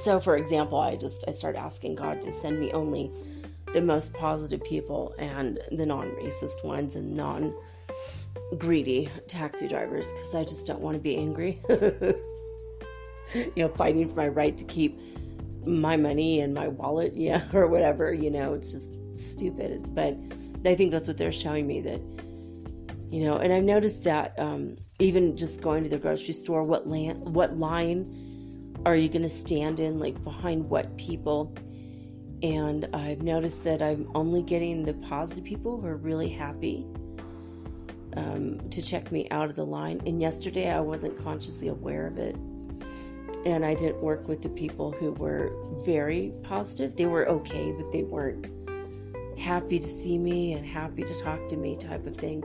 So for example, I started asking God to send me only the most positive people and the non-racist ones and non-greedy taxi drivers, because I just don't want to be angry. You know, fighting for my right to keep my money and my wallet, or whatever, it's just stupid. But I think that's what they're showing me, that, and I've noticed that even just going to the grocery store, what line are you going to stand in, like behind what people? And I've noticed that I'm only getting the positive people who are really happy to check me out of the line. And yesterday I wasn't consciously aware of it. And I didn't work with the people who were very positive. They were okay, but they weren't happy to see me and happy to talk to me type of thing.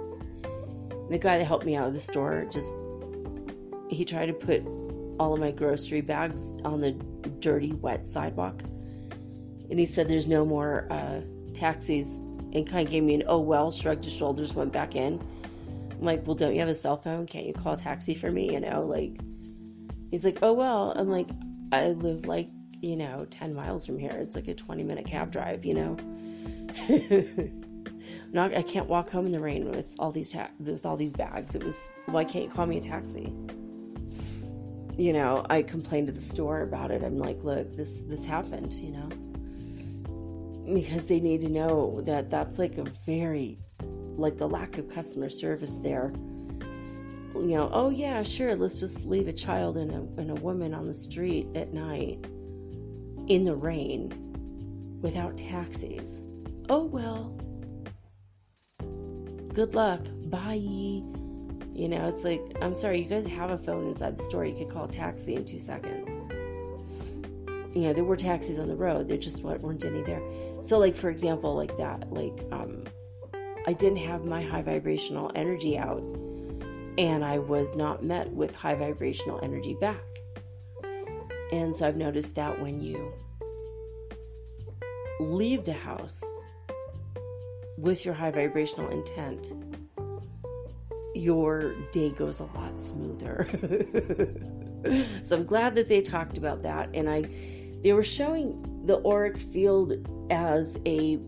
The guy that helped me out of the store, he tried to put all of my grocery bags on the dirty, wet sidewalk. And he said there's no more taxis, and kind of gave me an oh well, shrugged his shoulders, went back in. I'm like, well, don't you have a cell phone? Can't you call a taxi for me? He's like, oh, well. I'm like, I live 10 miles from here. It's like a 20-minute cab drive, I can't walk home in the rain with all these bags. It was, why can't you call me a taxi? I complained to the store about it. I'm like, look, this happened, because they need to know that that's like a very, the lack of customer service there. Oh yeah, sure, let's just leave a child and a woman on the street at night in the rain without taxis. Oh well, good luck, bye. It's like, I'm sorry, you guys have a phone inside the store. You could call a taxi in 2 seconds. There were taxis on the road. There just weren't any there. So for example, like that, I didn't have my high vibrational energy out, and I was not met with high vibrational energy back. And so I've noticed that when you leave the house with your high vibrational intent, your day goes a lot smoother. So I'm glad that they talked about that. And they were showing the auric field as a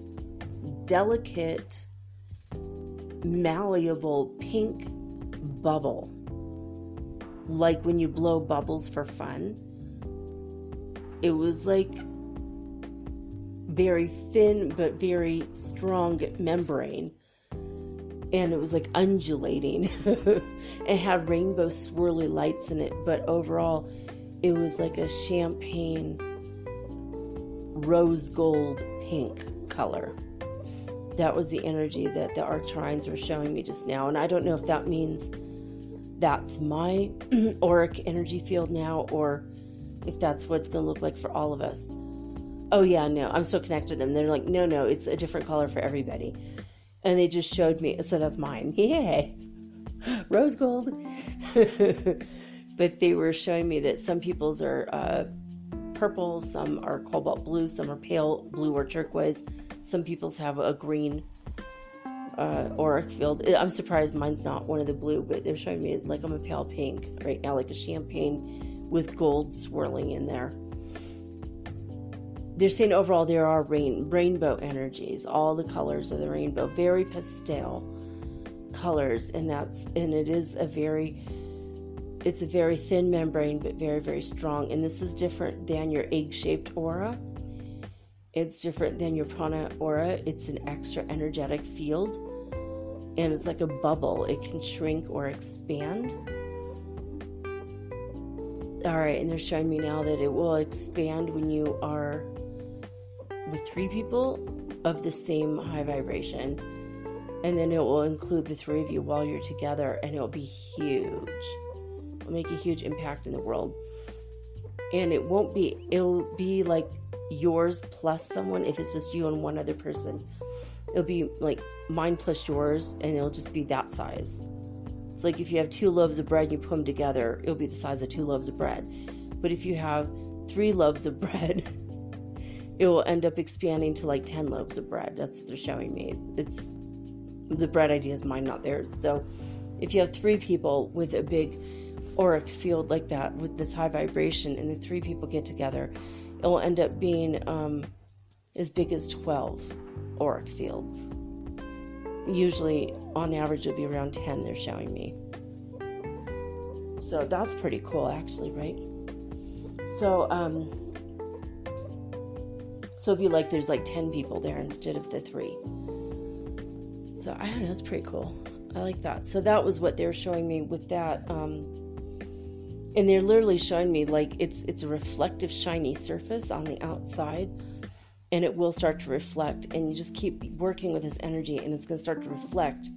delicate, malleable pink bubble, like when you blow bubbles for fun. It was like very thin but very strong membrane, and it was like undulating. It had rainbow swirly lights in it, but overall it was like a champagne rose gold pink color. That was the energy that the Arcturians were showing me just now. And I don't know if that means that's my auric energy field now, or if that's what it's going to look like for all of us. Oh yeah, no, I'm so connected to them. They're like, no, it's a different color for everybody. And they just showed me, so that's mine. Yay! Rose gold. But they were showing me that some people's are purple, some are cobalt blue, some are pale blue or turquoise. Some people's have a green auric field. I'm surprised mine's not one of the blue, but they're showing me like I'm a pale pink right now, like a champagne with gold swirling in there. They're saying overall there are rainbow energies, all the colors of the rainbow, very pastel colors, and it's a very thin membrane, but very, very strong. And this is different than your egg-shaped aura. It's different than your prana aura. It's an extra energetic field, and it's like a bubble. It can shrink or expand. All right, and they're showing me now that it will expand when you are with 3 people of the same high vibration, and then it will include the 3 of you while you're together, and it will be huge. It'll make a huge impact in the world. And it'll be like yours plus someone. If it's just you and one other person, it'll be like mine plus yours, and it'll just be that size. It's like if you have 2 loaves of bread and you put them together, it'll be the size of 2 loaves of bread. But if you have 3 loaves of bread, it will end up expanding to like 10 loaves of bread. That's what they're showing me. It's the bread idea is mine, not theirs. So if you have 3 people with a big auric field like that, with this high vibration, and the 3 people get together, it will end up being as big as 12 auric fields. Usually, on average, it'll be around 10, they're showing me. So that's pretty cool, actually, right? So, so it'd be like there's like 10 people there instead of the 3. So, I don't know, it's pretty cool. I like that. So that was what they were showing me with that. And they're literally showing me like it's a reflective, shiny surface on the outside. And it will start to reflect, and you just keep working with this energy, and it's going to start to reflect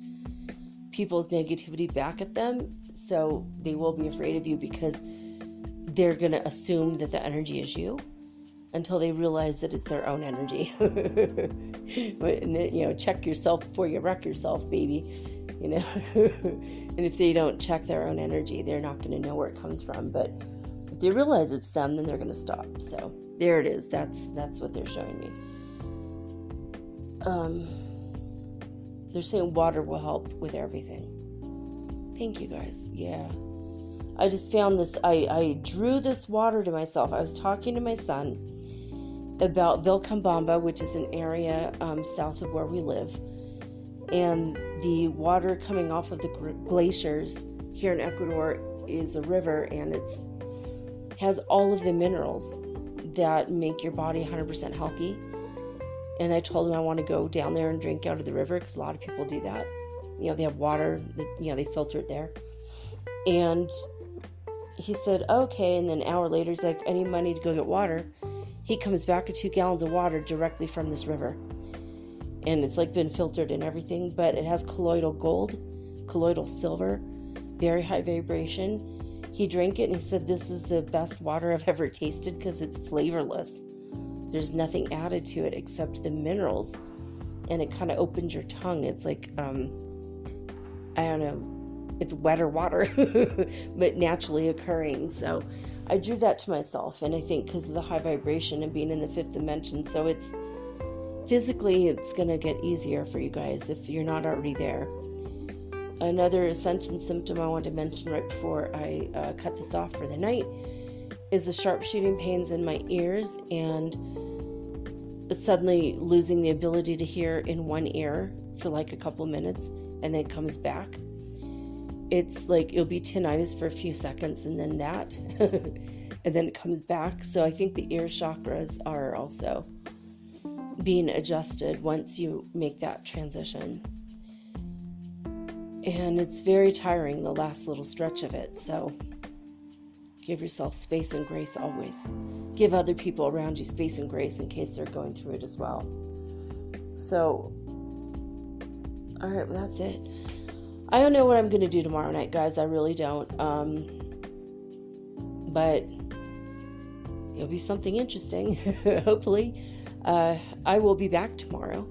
people's negativity back at them. So they will be afraid of you because they're going to assume that the energy is you until they realize that it's their own energy. And then, you know, check yourself before you wreck yourself, baby. You know, and if they don't check their own energy, they're not going to know where it comes from. But if they realize it's them, then they're going to stop. So there it is. That's what they're showing me. They're saying water will help with everything. Thank you, guys. Yeah. I just found this. I drew this water to myself. I was talking to my son about Vilcabamba, which is an area south of where we live. And the water coming off of the glaciers here in Ecuador is a river, and it has all of the minerals that make your body 100% healthy. And I told him I want to go down there and drink out of the river, because a lot of people do that. You know, they have water that, you know, they filter it there. And he said, okay. And then an hour later, he's like, I need money to go get water. He comes back with 2 gallons of water directly from this river. And it's like been filtered and everything, but it has colloidal gold, colloidal silver, very high vibration. He drank it and he said, this is the best water I've ever tasted because it's flavorless. There's nothing added to it except the minerals. And it kind of opens your tongue. It's like, I don't know, it's wetter water, but naturally occurring. So I drew that to myself. And I think because of the high vibration and being in the 5th dimension, so it's physically, it's going to get easier for you guys if you're not already there. Another Ascension symptom I want to mention right before I cut this off for the night is the sharp shooting pains in my ears and suddenly losing the ability to hear in one ear for like a couple minutes, and then it comes back. It's like it'll be tinnitus for a few seconds and then that, and then it comes back. So I think the ear chakras are also being adjusted once you make that transition. And it's very tiring, the last little stretch of it. So give yourself space and grace always. Give other people around you space and grace in case they're going through it as well. So, all right, well, that's it. I don't know what I'm going to do tomorrow night, guys. I really don't. But it'll be something interesting, hopefully. I will be back tomorrow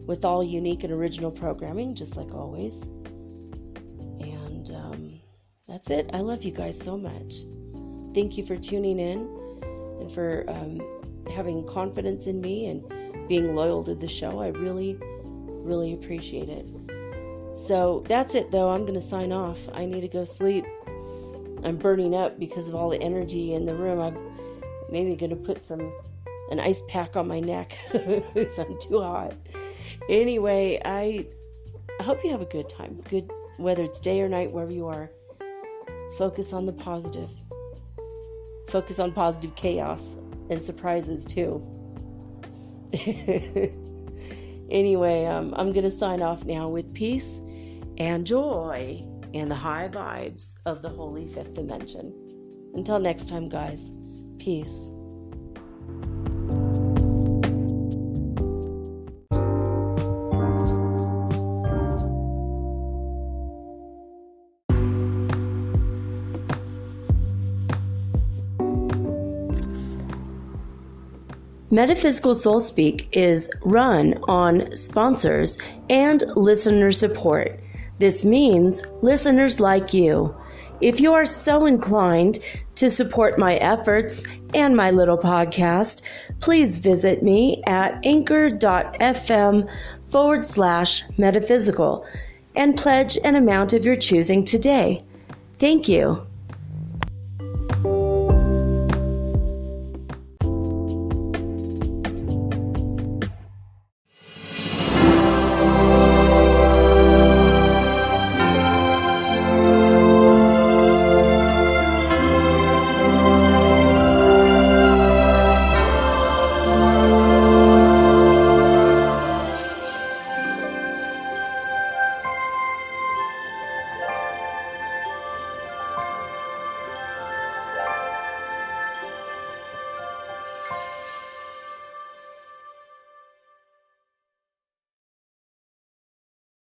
with all unique and original programming, just like always. And that's it. I love you guys so much. Thank you for tuning in and for having confidence in me and being loyal to the show. I really, really appreciate it. So that's it, though. I'm going to sign off. I need to go sleep. I'm burning up because of all the energy in the room. I'm maybe going to put an ice pack on my neck because I'm too hot. Anyway, I hope you have a good time. Good, whether it's day or night, wherever you are. Focus on the positive. Focus on positive chaos and surprises too. Anyway, I'm going to sign off now with peace and joy and the high vibes of the holy 5th dimension. Until next time, guys. Peace. Metaphysical Soul Speak is run on sponsors and listener support. This means listeners like you. If you are so inclined to support my efforts and my little podcast, please visit me at anchor.fm/metaphysical and pledge an amount of your choosing today. Thank you.